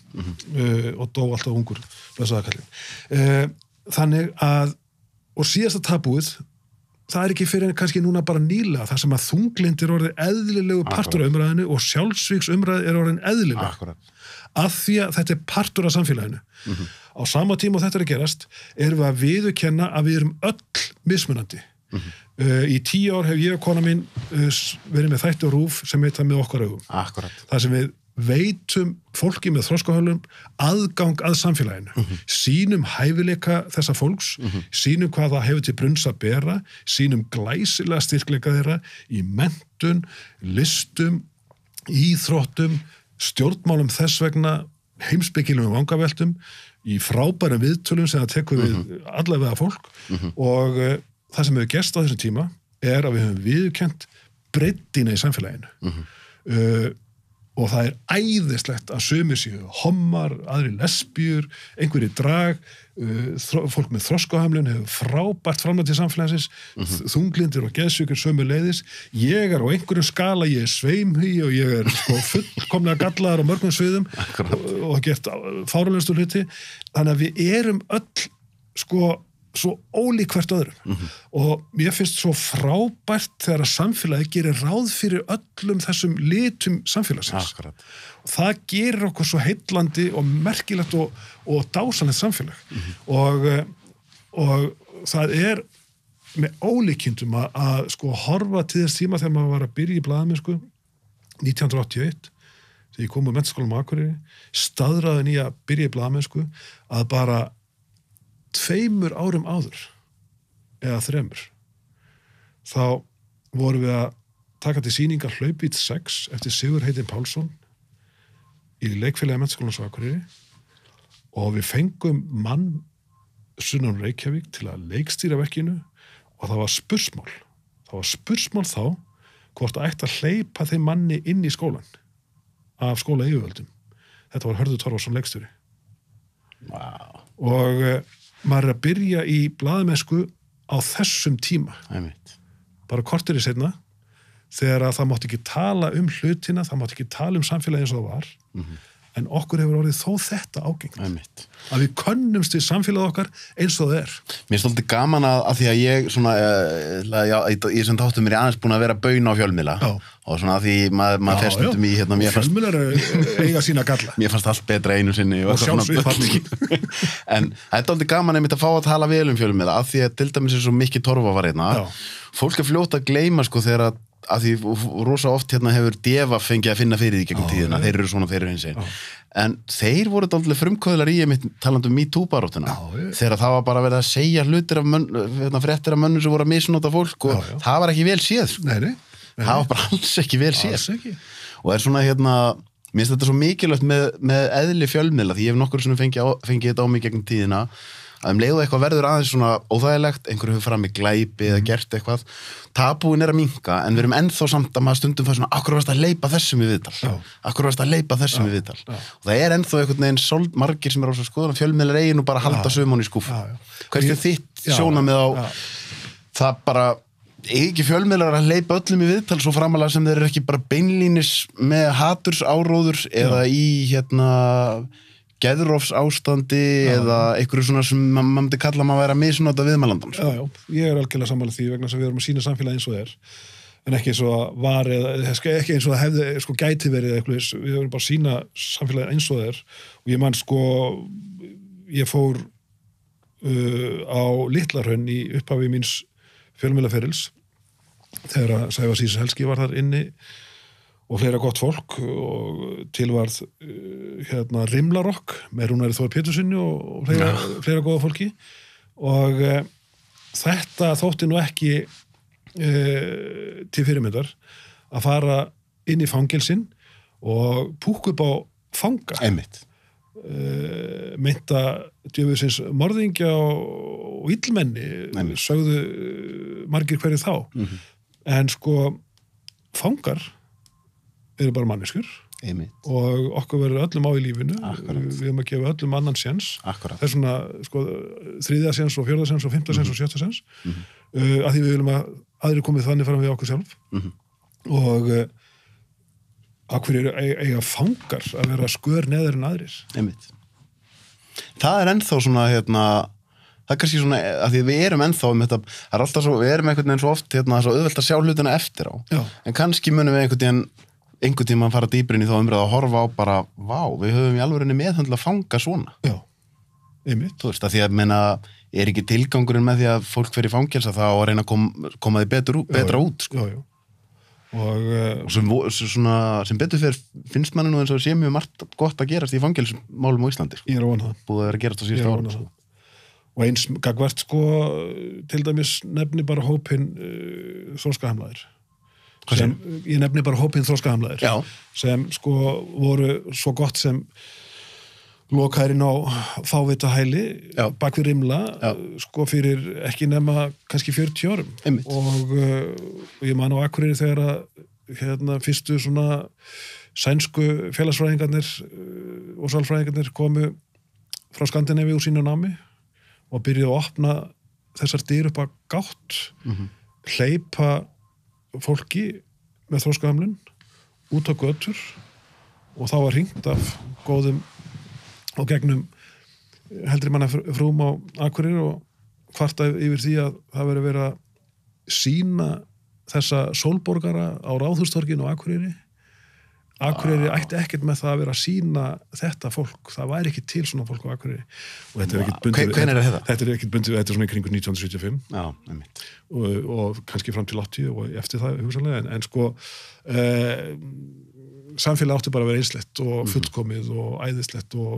B: og dó alltaf ungur þannig að og síðasta tabúið það ekki fyrir kannski núna bara nýlega þar sem að þunglindir orðið eðlilegu partur af umræðinu og sjálfsvíks umræð orðin eðlileg af því að þetta partur af samfélaginu. Á sama tíma og þetta að gerast erum við að viðurkenna að við erum öll mismunandi. Í 10 ár hef ég og kona mín verið með þætti og RÚV sem heita Með okkar augum. Það sem við veitum fólki með þroskahöllum aðgang að samfélaginu. Sýnum hæfileika þessa fólks, sýnum hvað það hefur til brunns að bera, sýnum glæsilega styrkleika þeirra í menntun, listum, íþróttum, stjórnmálum þess vegna, heimspekilegum vangaveltum, í frábærum viðtölum sem það tekur við allavega fólk og það sem hefur gerst á þessum tíma að við höfum viðurkennt breiddina í samfélaginu. Og það æðislegt að sumir séu hommar, aðri lesbíur, einhverjir drag, fólk með þroskahömlun hefur frábært framlag til samfélagsins, þunglindir og geðsjúkir sömuleiðis. Ég á einhverjum skala, ég sveimhugi og ég sko fullkomlega gallaðar á mörgum sviðum og gert fáránlegustu hluti. Þannig að við erum öll sko svo ólík hvert öðrum og mér finnst svo frábært þegar að samfélagi gerir ráð fyrir öllum þessum litum samfélagsins og það gerir okkur svo heillandi og merkilegt og dásanlegt samfélag og það með ólíkindum að sko horfa til þess tíma þegar maður var að byrja í blaðamennsku 1981 þegar ég kom úr Menntaskólanum á Akureyri staðráðin í að byrja í blaðamennsku að bara 2 árum áður eða 3 þá vorum við að taka til sýningar Hlaupvídd 6 eftir Sigurð Heitin Pálsson í leikfélagi Menntaskólans á Akureyri og við fengum mann sunnan Reykjavík til að leikstýra verkinu og það var spursmál þá hvort að ætti að hleypa þeim manni inn í skólan af skólayfirvöldum. Þetta var Hörður Torfason leikstjóri. Og maður að byrja í blaðamennsku á þessum tíma. Bara korteri seinna þegar að það mátti ekki tala um hlutina, það mátti ekki tala um samfélagi eins og það var en okkur hefur orðið þó þetta ágengt
A: Einmitt.
B: að við könnumst við samfélagið okkar eins og það er.
A: Mér er svolítið gaman að því að ég svona, ég sem þáttum mér aðeins búin að vera baun á fjölmiðla og svona að því maður fer stundum í hérna,
B: fjölmiðlar eiga sína galla.
A: Mér fannst allt betra einu sinni
B: og sjálfsvið
A: en þetta er aldrei gaman einmitt að fá að tala vel um fjölmiðla af því að til dæmis er svo mikið Torfa var hérna fólk er fljótt að gleyma sko þegar að því rosa oft hérna hefur Deva fengið að finna fyrir því gegnum tíðina, þeir eru svona fyrir hins einn en þeir voru aldrei frumkvöðlar í einmitt talandi um MeToo-baráttuna þegar það var bara verið að segja hlutir af fréttir af mönnum sem voru að misnota fólk og það var ekki vel séð sko.
B: Nei.
A: Það var bara alls ekki vel séð og er svona hérna, mér finnst þetta svo mikilvægt með eðli fjölmiðla því ég hef nokkur svona fengið þetta á mig gegnum tíðina að leiðu eitthvað verður aðeins svona óþægilegt, einhverju hefur fram í glæpi eða gert eitthvað, tabúin er að minnka en við erum ennþá samt að maður stundum fyrir svona akkur varst að leipa þessum í viðtal akkur varst að leipa þessum í viðtal og það er ennþá einhvern veginn margir sem er á svo skoðan fjölmiðlar eigin og bara halda sömun í skúfu hvernig er þitt sjónamið á það bara ekki fjölmiðlar að leipa öllum í viðtal svo framalega sem þeir eru ekki bara beinlínis með hatursáróður eða í hérna geðrófs ástandi eða einhverju svona sem maður myndi kalla maður að vera misnota viðmælandan.
B: Já, ég er algjörlega sammála því vegna sem við erum að sýna samfélagi eins og er en ekki eins og að var eða ekki eins og að hefði sko gæti verið eitthvað, við erum bara að sýna samfélagi eins og er og ég man sko ég fór á Litla-Hraun í upphafi míns fjölmiðlaferils þegar að Sævar Sísa Helski var þar inni og fleira gott fólk og tilvarð hérna Rimlarokk með Rúnari Þór Pétursinni og fleira góða fólki og þetta þótti nú ekki til fyrirmyndar að fara inn í fangelsinn og púkka upp á fanga
A: Einmitt.
B: Meinta djöfusins morðingja og illmenni sögðu margir hverju þá en sko fangar eru bara manneskur og okkur verður öllum á í lífinu við höfum að gefa öllum annan séns það er svona sko, þriðja séns og fjórða séns og fimmta séns og sjötta séns að því við viljum að aðrir komið þannig fram við okkur sjálf og að hverju eiga fangar að vera skör neðar en aðrir
A: það er ennþá svona hérna það er kannski svona, að því við erum ennþá um þetta, það er alltaf svo, við erum einhvern veginn svo oft hérna, svo auðvelt að sjá hlutina eftir á en kannski munum við einhvern tíma að fara dýbrin í þá umræða að horfa á bara, vá, við höfum í alvörinni meðhöndla að fanga svona.
B: Já, einmitt.
A: Þú veist, að því að meina, er ekki tilgangurinn með því að fólk fer í fangelsa þá að reyna að koma því betra út, sko.
B: Já. Og
A: sem betur fyrir finnst manni nú eins og sé mjög margt gott að gerast í fangelsmálum á Íslandi, sko.
B: Ég er á vona það.
A: Búið að vera að gerast á síðustu árum, sko.
B: Og eins gagvart, sko, til dæmis nefni bara hópinn þroskahamlaðir. Ég nefni bara hópinn þroskahamlaðir sem sko voru svo gott sem lokaðirinn á fávita hæli bak við rimla sko fyrir ekki nema kannski 40 árum og ég man á Akureyri þegar að hérna fyrstu svona sænsku félagsfræðingarnir og sálfræðingarnir komu frá Skandinavíu úr sínu námi og byrjuðu að opna þessar dyr upp að gátt hleypa fólki með þroskahamlun út á götur og þá var hringt af góðum og gegnum heldri manna frúm á Akureyri og kvarta yfir því að það veri verið að sýna þessa sólborgara á Ráðhústorginu á Akureyri ætti ekkert með það að vera að sýna þetta fólk, það væri ekki til svona fólk á Akureyri og þetta er ekkert bundið þetta er ekkert bundið, þetta er svona í kringu 1975 og kannski fram til 80 og eftir það hugsanlega en sko samfélag átti bara að vera einslegt og fullkomið og æðislegt og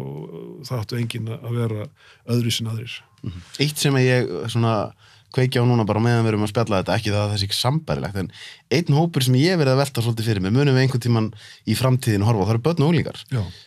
B: það átti enginn að vera öðru sin aðrir
A: Eitt sem ég svona kveikja á núna bara meðan við erum að spjalla þetta, ekki það að það sé ekki sambærilegt, en einn hópur sem ég verið að velta svolítið fyrir mig, munum við einhvern tímann í framtíðinu horfa, það eru börn og unglingar.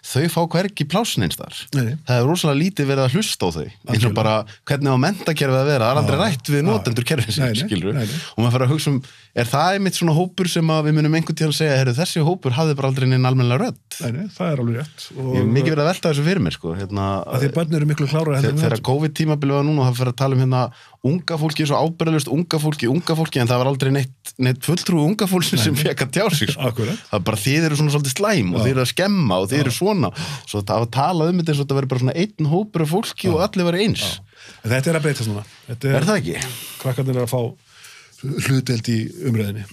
A: Þau fá hvergi plássin eins þar. Það er rosalega lítið verið að hlusta á þau, eins og bara hvernig á menntakerfið að vera, það er aldrei rætt við notendur kerfisins, skilur við, og maður fer að hugsa er það einmitt svona hópur sem að við munum einhvern tímann segja, heyrðu, þessi hópur hafði bara aldrei neinn almennilega rödd.
B: Nei, það er alveg rétt.
A: Ég hef mikið verið að velta þessu fyrir mér, sko,
B: að því börn eru miklu klárari
A: þegar COVID-tímabilið tímabilið var núna og það fyrir að tala hérna unga fólki, svo ábyrgðalaust unga fólki, en það var aldrei neitt fulltrúi unga fólki sem fekk að tjá sig, sko. Það er bara þið eru svona svolítið slæm og þið eru að skemma og þið eru svona, svo það var talað þetta eins og þetta verið bara svona einn hópur af fólki og allir verið eins.
B: Þetta að breytast núna.
A: Er það ekki?
B: Krakkarnir að fá hlutdeild í umræðinni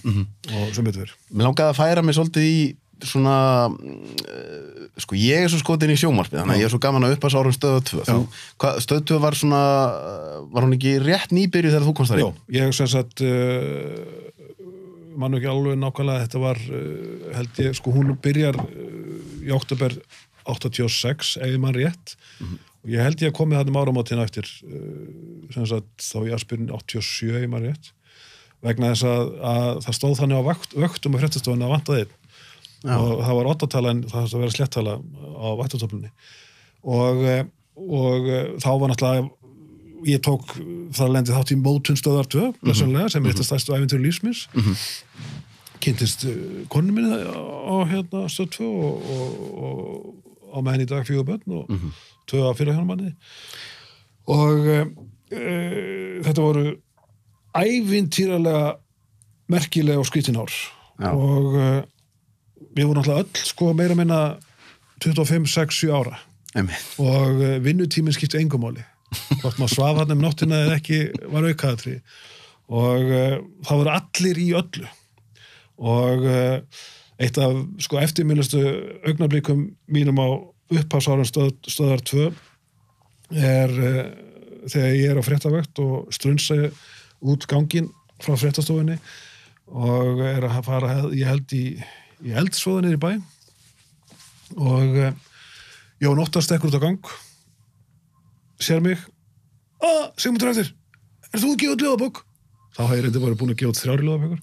B: og sem betur verið.
A: Mér langaði að færa mig svolítið í svona sko ég svo skotin í sjónvarpið þannig að ég svo gaman að uppast árum Stöð 2 Stöð 2 var svona var hún ekki rétt nýbyrjuð þegar þú komst þar í?
B: Já, ég sem sagt mann ekki alveg nákvæmlega þetta var held ég, sko hún byrjar í október 86 ef mann rétt og ég held ég að komið þarna áramótin eftir sem sagt þá í Aspirinn 87 ef mann rétt vegna þess að það stóð þannig á vöktum og fréttastofan að vantaði einn og það var 8-tala en það þarf að vera slettala á vaktatöflunni og þá var náttúrulega ég tók það lendi þátt í mótun Stöðvar 2 blessunlega sem er þetta stærstu ævintýri lífsmins kynntist konu minni á hérna Stöð 2 og á með henni í dag 4 börn og 2 af 4 hjónabanni og þetta voru ævintýralega merkilega og skrítin ár og við vorum náttúrulega öll sko meira minna 25, 6, 7 ára og vinnutíminn skipti engu máli hvort maður svaf hann nóttina eða ekki var aukaðatri og það voru allir í öllu og eitt af sko eftirminnilegustu augnablikum mínum á upphafsárum Stöðvar 2 er þegar ég er á fréttavökt og strunsa út ganginn frá fréttastofunni og er að fara ég held í eldsvoða niður í bæ og Jón Óttar stekkur út á gang sér mig Sigmundur eftir, er þú að gefa út ljóðabók? Þá hafði ég reyndið bara búin að gefa út 3 ljóðabókur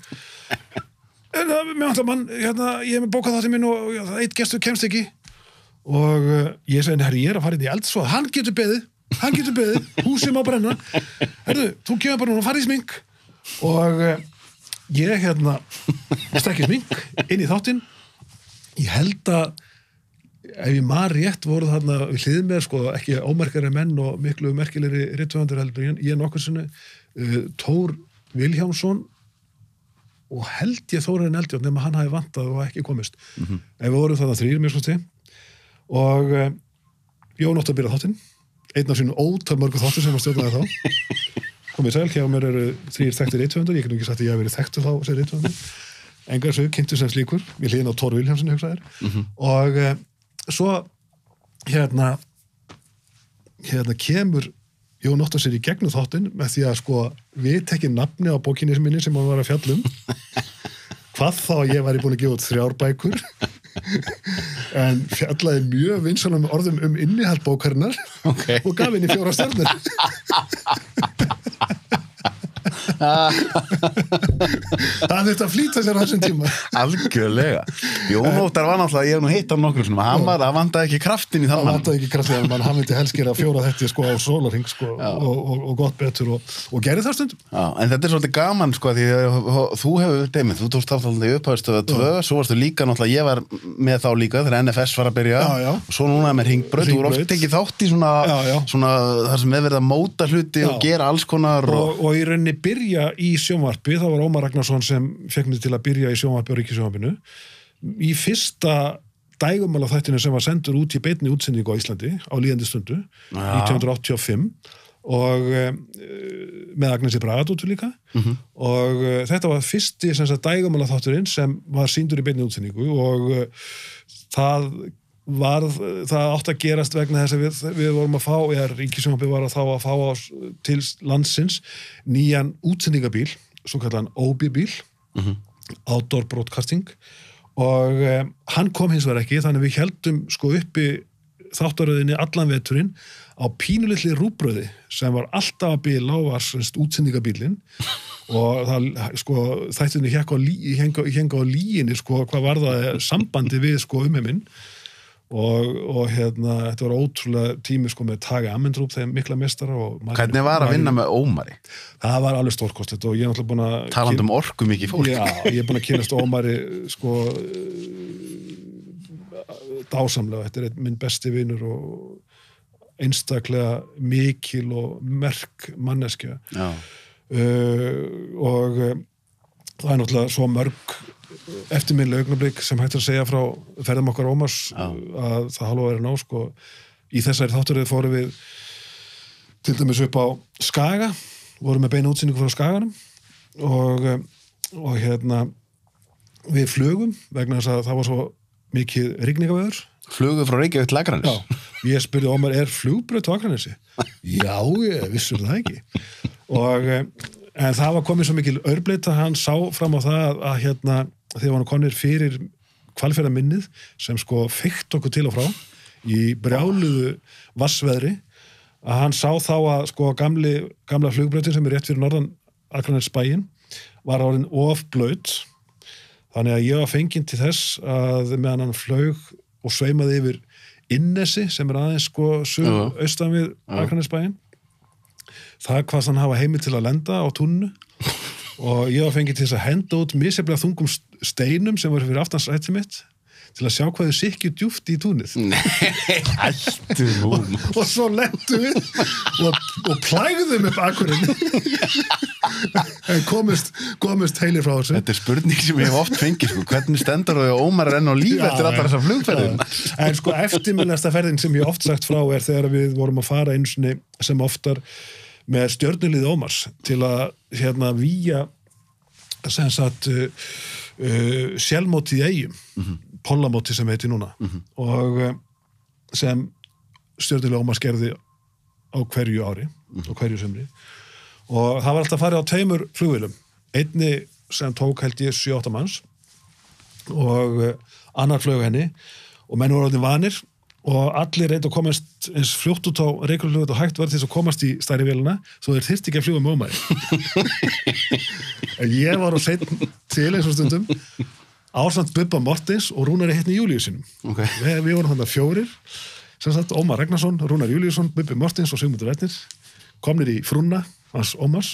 B: mér vantar mann, hérna, ég hef með bókað þáttinn minn og eitt gestur kemst ekki og ég segi, herri, ég er að fara inn í eldsvoða hann getur beðið, húsið má brenna herru, þú kemur bara núna og farið í smink og ég stekki smink inn í þáttinn ég held að ef ég maður rétt voru þarna við hlið með sko ekki ómerkari menn og miklu merkilegri rithöfundur heldur ég nokkur sinni Tór Vilhjálmsson og held ég Þórarinn Eldjárn nema hann hafi vantað og ekki komist ef við vorum þarna 3 mér skosti og Jón Óttar byrjað þáttinn einn af sínum ótal mörgu þáttur sem hann stjórnaði þá komið sæl, hjá mér eru 3 þekktir rithöfundar, ég kan ekki sagt að ég hef verið þekktur þá sem rithöfundur, engar svo kynntu sem slíkur, við hliðin á Tór Vilhjálmsson hugsaðir og svo kemur Jón Óttar sér í gegnum þáttinn með því að sko við tekjum nafni á bókinni minni sem hann var að fjalla hvað þá ég væri búin að gefa út 3 bækur en fjallaði mjög vinsanum orðum innihald bókarinnar og gaf henni 4 stjörnur það þurfti að flýta sér á þessum tíma
A: algjörlega Jón Óttar var náttúrulega, ég hef nú heitt hann nokkur hann vandaði ekki kraftin í þann
B: hann vandaði ekki kraftin, hann vildi helst gera 4 þetta sko á sólarhing sko og gott betur og gerði það stundum
A: en þetta er svolítið gaman sko því þú hefur deymið, þú tókst aftalandi í upphæðstöða 2 svo varstu líka náttúrulega, ég var með þá líka þegar NFS var að byrja og svo núna með Hringbraut, þú voru oft tekið þátt í svona þar sem við verðum að móta hluti og gera alls konar
B: og í rauninni byrja í sjónvarpi, það var Ómar Ragnarsson sem fekk mig til að byrja í sjónvarpi og ríkissjónvarpinu í fyrsta dægumála þættinu sem var sendur út í beinni útsendingu á Íslandi á líðandi stundu 1985 og með Agnesi Bragadóttur líka og þetta var fyrsti dægumála þátturinn sem var sýndur í beinni útsendingu og það átt að gerast vegna þess að við vorum að fá, ríkissjónvarpið var að fá til landsins nýjan útsendingabíl, svo kallan OB-bíl, Outdoor Broadcasting og hann kom hins vegar ekki, þannig við heldum sko uppi þáttaröðinni allan veturinn á pínulitli rúbröði sem var alltaf að bila og var útsendingabílinn og það sko þættinni hénga á líginni sko hvað var það sambandi við sko umheiminn og þetta var ótrúlega tími sko með Tage Amendrup þegar mikla meistara og
A: hvernig var að vinna með Ómari?
B: Það var alveg stórkostlegt og ég er náttúrulega búin að
A: talandi orku mikið fólk
B: ég er búin að kynast Ómari sko dásamlega, þetta er minn besti vinur og einstaklega mikil og merk manneskja og það náttúrulega svo mörg eftirminnileg augnablik sem hægt að segja frá ferðum okkar Ómars að það hálfa verið ná sko. Í þessari þáttaröð fórum við til dæmis upp á Skaga, vorum með beina útsýningu frá Skaganum og við flugum vegna þess að það var svo mikið rigningaveður.
A: Flugu frá Reykjavík til Akraness?
B: Já, ég spurði Ómar, flugbraut á Akranesi? Já, ég vissur það ekki. En það var komið svo mikil örbleita, hann sá fram á það að þegar hann komnir fyrir Hvalfjarðarminnið sem sko feykt okkur til og frá í brjáluðu vassveðri, að hann sá þá að sko gamla flugbrautin sem rétt fyrir norðan Akranessbæinn var orðin of blaut, þannig að ég var fenginn til þess að meðan hann flaug og sveimaði yfir Innesi sem aðeins sko austan við Akranessbæinn, það hvað hann hafa heimild til að lenda á túninu og ég var fengið til þess að henda út misjafnlega þungum steinum sem voru fyrir aftans rættið mitt til að sjá hvað þau sikkju djúpt í túnið.
A: Nei, hættu nú.
B: Og svo lentum við og plægðum upp Akureyri en komist heilir frá þessu.
A: Þetta er spurning sem ég hef oft fengið sko. Hvernig stendur þau Ómar enn á líf eftir allar þessar flugferðin?
B: En sko eftirminnilegasta ferðin sem ég oft sagt frá þegar við vorum að fara einu sinni sem oftar með stjörnulið Ómars til að víja sem sagt sjálfmótið í Eyjum, pollamótið sem heitir núna og sem stjörnulið Ómars gerði á hverju ári og hverju sumri og það var alltaf farið á 2 flugvélum, einni sem tók held ég 7-8 manns og annar flög henni og menn voru orðin vanir og allir reyndi að komast eins fljótt út á Reykjavíkurflugvöll og hægt var til þess að komast í stærri vélina svo þeir þyrfti ekki að fljúga með Ómari. En ég var á seinni til eins og stundum ásamt Bubba Mortens og Rúnari Heitni Júlíusinum.
A: Okay.
B: Við vorum þannig 4 sem sagt Ómar Ragnarsson, Rúnar Júlíusson, Bubbi Mortens og Sigmundur Ernir komnir í frúna hans Ómars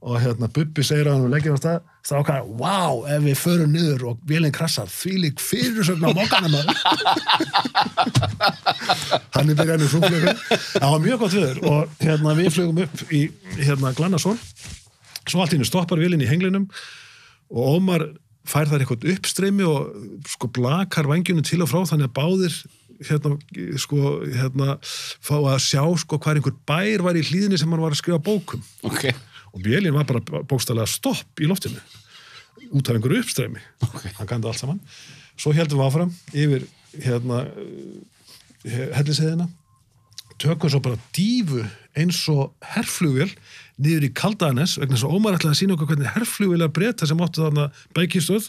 B: og Bubbi segir að hann leggir á strákar, wow, ef við förum niður og vélinn krassar, þvílík fyrirsögn á mokkanum hann byrjaði flugflögu það var mjög gott viður og við flugum upp í Glannasól svo allt í einu stoppar vélinn í henglinum og Ómar fær þar eitthvað uppstreymi og sko blakar vængjunum til og frá þannig að báðir fá að sjá sko hvar einhver bær var í hlíðinni sem hann var að skrifa bókum.
A: Okay.
B: Og vélinn var bara bókstaflega stopp í loftinu út af einhverju uppstreymi.
A: Okay.
B: Hann gandi allt saman. Svo heldum við áfram yfir Hellisheiðina, tökum svo bara dífu eins og herflugvél niður í Kaldanes vegna þess að Ómar ætlaði að sýna okkur hvernig herflugvélar Breta sem áttu þarna bækistöð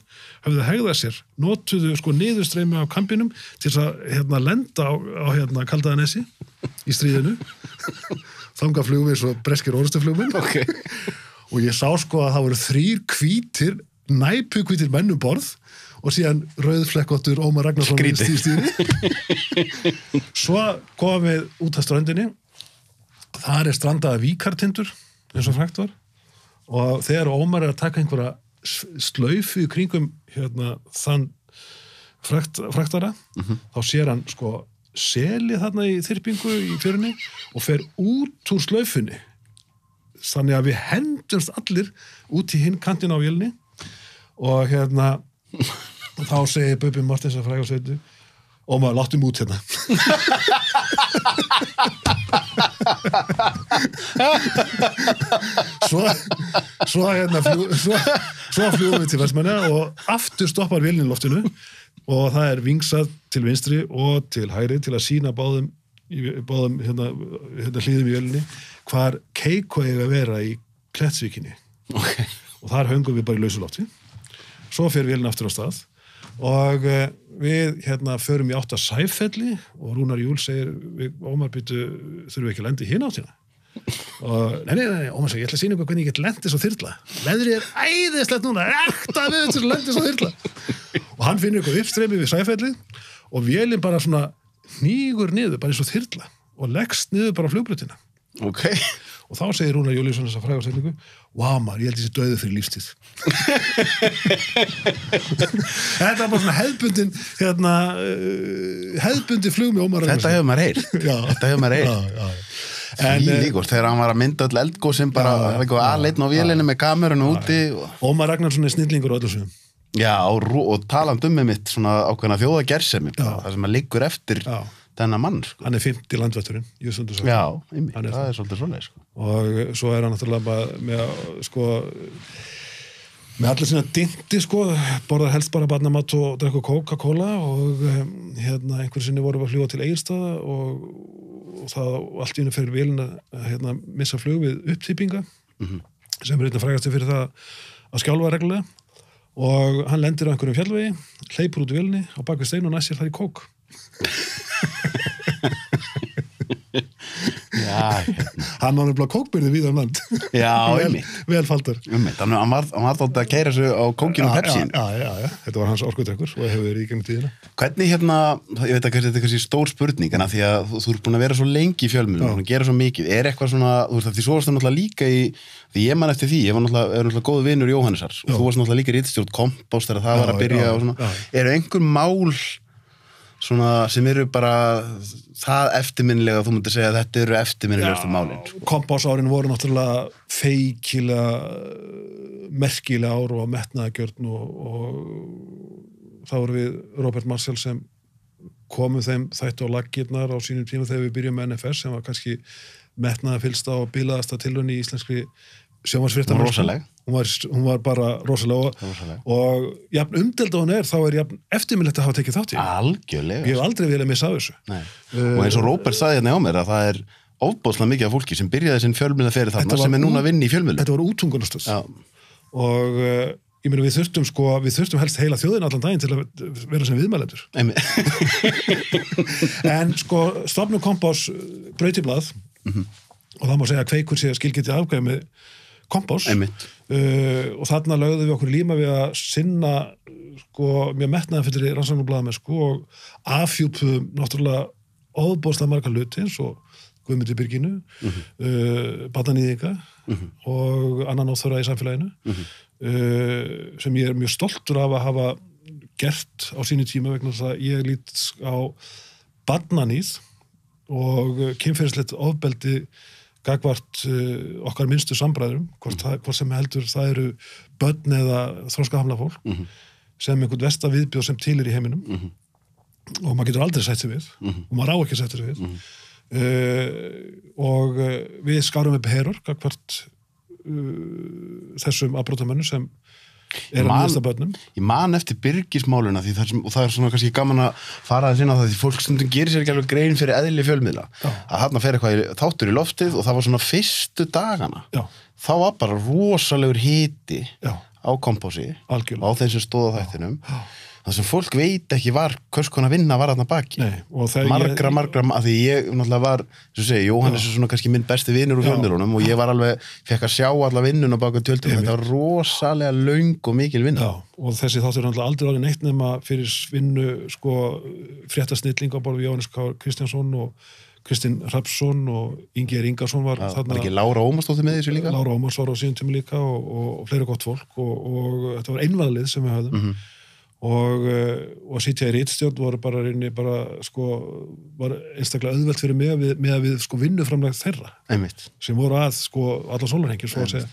B: höfðu hegðað sér, notuðu sko niðurstreymi af kampinum til þess að lenda á Kaldanesi í stríðinu þangað flugum við svo breskir orrustuflugmenn
A: okay.
B: og ég sá sko að það voru 3 næpuhvítir menn borð og síðan rauðflekkóttur Ómar Ragnarsson í stýri svo komum við út af ströndinni þar strandaða víkartindur eins og frægt var og þegar Ómar að taka einhverja slaufu í kringum þann fræktara þá sér hann sko seli þarna í þyrpingu í fjörunni og fer út úr slaufunni þannig að við hendumst allir út í hinn kantin á vélni og þá segir Bubbi Mortens að fræga sveitu Ómar, láttum út hérna svo fljúum við til Vestmanna og aftur stoppar vélinn í loftinu og það er vingsað til vinstri og til hægri til að sýna báðum hlýðum í vélinni hvar Keiko eiga að vera í Klettsvíkinni
A: okay.
B: og þar höngum við bara í lausu lofti svo fer vélinn aftur á stað og við förum í átt að Sæfelli og Rúnar Júl segir Ómar þurfum við ekki að lenda í hina áttina og nei, Ómar segir ég ætla að sýna ykkur hvernig ég get lendið svo þyrla veðrið æðislegt núna ekta við þessu lendið svo þyrla og hann finnur ykkur uppstreymi við Sæfelli og vélinn bara svona hnígur niður bara eins og þyrla og leggst niður bara á flugbrutina
A: okay.
B: og þá segir Rúnar Júlíusson þessa fræga setningu, vá maður, ég held þessi dauði fyrir lífstíð. Þetta var bara svona hefðbundin flug með Ómar Ragnarsson.
A: Þetta hefur maður heyrt. Því líkort, þegar hann var að mynda öll eldgósin bara aðleitn á vélinni með kamerunum úti.
B: Ómar Ragnarsson snillingur á öllu sviðum.
A: Já, og talandi með mitt svona ákveðna þjóðagersemi, það sem að liggur eftir þennan mann. Sko.
B: Hann 50 landvætturinn, ég stundu svo.
A: Já, það er svolítið svoleið. Sko.
B: Og svo hann náttúrulega bara með allir sína dynti, borðar helst bara barnamat og drekku Coca-Cola og einhverju sinni voru að fljúga til Egilsstaða og það allt í einu fyrir vélina að missa flug við upptýpinga sem einnig frægast fyrir það að skjálfa reglulega og hann lendir á einhverjum fjallvegi, hleypur út í vélinni á bak við stein og næst sér það í kók. Hann var nefnilega kókbyrði víða land. Velfaldur.
A: Hann var þátt að keyra sig á kókinu og Pepsín.
B: Já, þetta var hans orkudrykkur og hefur verið í gegnum tíðina.
A: Hvernig ég veit að þetta er kannski stór spurning en að því að þú ert búin að vera svo lengi í fjölmiðlum og gera svo mikið, er eitthvað svona þú veist að því svo varst það náttúrulega líka í því ég man eftir því, ég var náttúrulega góð vinur Jóhannesar og þú varst náttúrulega líka í ritstjórn Kompást þegar það var að byrja og svona, eru einhver mál svona sem eru bara það eftirminnilega, þú myndir segja að þetta eru eftirminnilegastu málin.
B: Kompásárin voru náttúrulega feikilega merkilega ár og metnaðargjörn og þá voru við Robert Marshall sem komum þeim þættu á laggirnar á sínum tíma þegar við byrjum með NFS sem var kannski metnaðarfyllsta og bilaðasta tilraun í íslenskri sjónvarpsfréttamennska. Hún var bara rosalega og jafn umdeild hún þá er jafn eftirminnilegt að hafa tekið þátt í.
A: Algjörlega.
B: Ég hef aldrei viljað missa af þessu.
A: Og eins og Róbert sagði hérna á mér að það er ofboðslega mikið af fólki sem byrjaði sinn fjölmiðlaferil þarna sem er núna að vinna í fjölmiðlum. Þetta
B: var útungunastöð. Og ég meina við þurftum helst heila þjóðina allan daginn til að vera sem viðmælendur. En stofnun Kompás braut í blað og það má segja að Kveikur sé að skilgeti afgæði með Kompás og þarna lögðum við okkur líma við að sinna mjög metnaðan fyrir rannsóknarblaðamennsku og afhjúpuðum náttúrulega óbóðslega marga hluti eins og Guðmundur Birginu, Barnanýðinga og annan óþóra í samfélaginu sem ég er mjög stoltur af að hafa gert á sínu tíma vegna þess að ég lít á barnaníð og kynferðislegt ofbeldi gagvart okkar minnstu sambræðurum, hvort sem heldur það eru börn eða þroskahamlað fólk sem einhvern versta viðbjóð sem til í heiminum og maður getur aldrei sætt sig við og maður á ekki að sætt sig við og við skárum upp herur gagvart þessum afbrotamönnum sem er að nýðasta börnum.
A: Ég man eftir Birgismáluna og það er svona kannski gaman að fara þess inn á það því fólk stundum gerir sér ekki alveg grein fyrir eðli fjölmiðla að þarna fer eitthvað þáttur í loftið og það var svona fyrstu dagana þá var bara rosalegur hiti á Kompási á þeim sem stóð á þættinum það sem fólk veit ekki hvers konar vinna var þarna baki. Margra, að því ég náttúrulega var, sem segi, Jóhannes er svona kannski minn besti vinur úr fjölmiðlunum og ég var alveg, fekk að sjá alla vinnuna baka tjöldum, þetta var rosalega löng og mikil vinna.
B: Og þessi þáttur náttúrulega aldrei orðið neitt nema fyrir vinnu, fréttasnilling á borð við Jóhannes K. Kristjánsson og Kristinn Hrafnsson og Ingiður Ingarsson var þarna.
A: Var ekki Lára Ómarsdóttir með þessu líka?
B: Lára Ómars var á síðan tíma líka og fleiri gott fólk og þetta var einvalið sem við höfðum. Og að sitja í ritstjórn voru bara var einstaklega auðvelt fyrir mig með að við vinnuframlag þeirra sem voru alla sólarhengir svo að segja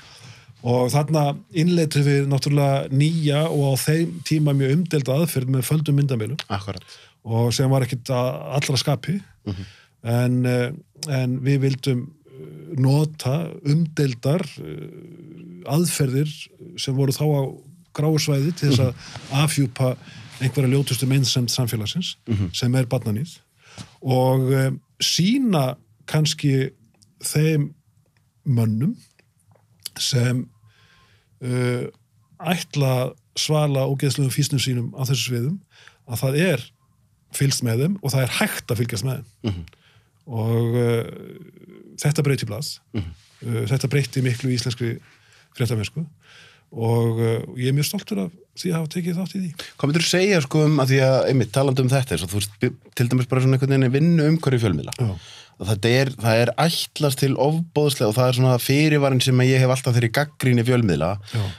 B: og þarna innleitum við náttúrulega nýja og á þeim tíma mjög umdelda aðferð með földum myndamilum og sem var ekkit allra skapi en við vildum nota umdeldar aðferðir sem voru þá á gráusvæði til þess að afhjúpa einhverja ljótustu meinsemd samfélagsins sem er barnaníð og sýna kannski þeim mönnum sem ætla svala ógeðslegum fýsnum sínum á þessu sviðum að það er fylgst með þeim og það er hægt að fylgjast með þeim og þetta breyti blað þetta breyti miklu í íslenskri fréttamennsku og ég er mjög stoltur af því að hafa tekið þátt í því.
A: Hvað myndir þú segja að því að, einmitt, talandi þetta þú veist, til dæmis bara svona einhvern veginn vinnu umhverju fjölmiðla það er ætlast til ofboðslega og það er svona fyrirvarin sem ég hef alltaf þeirri gagnrýni fjölmiðla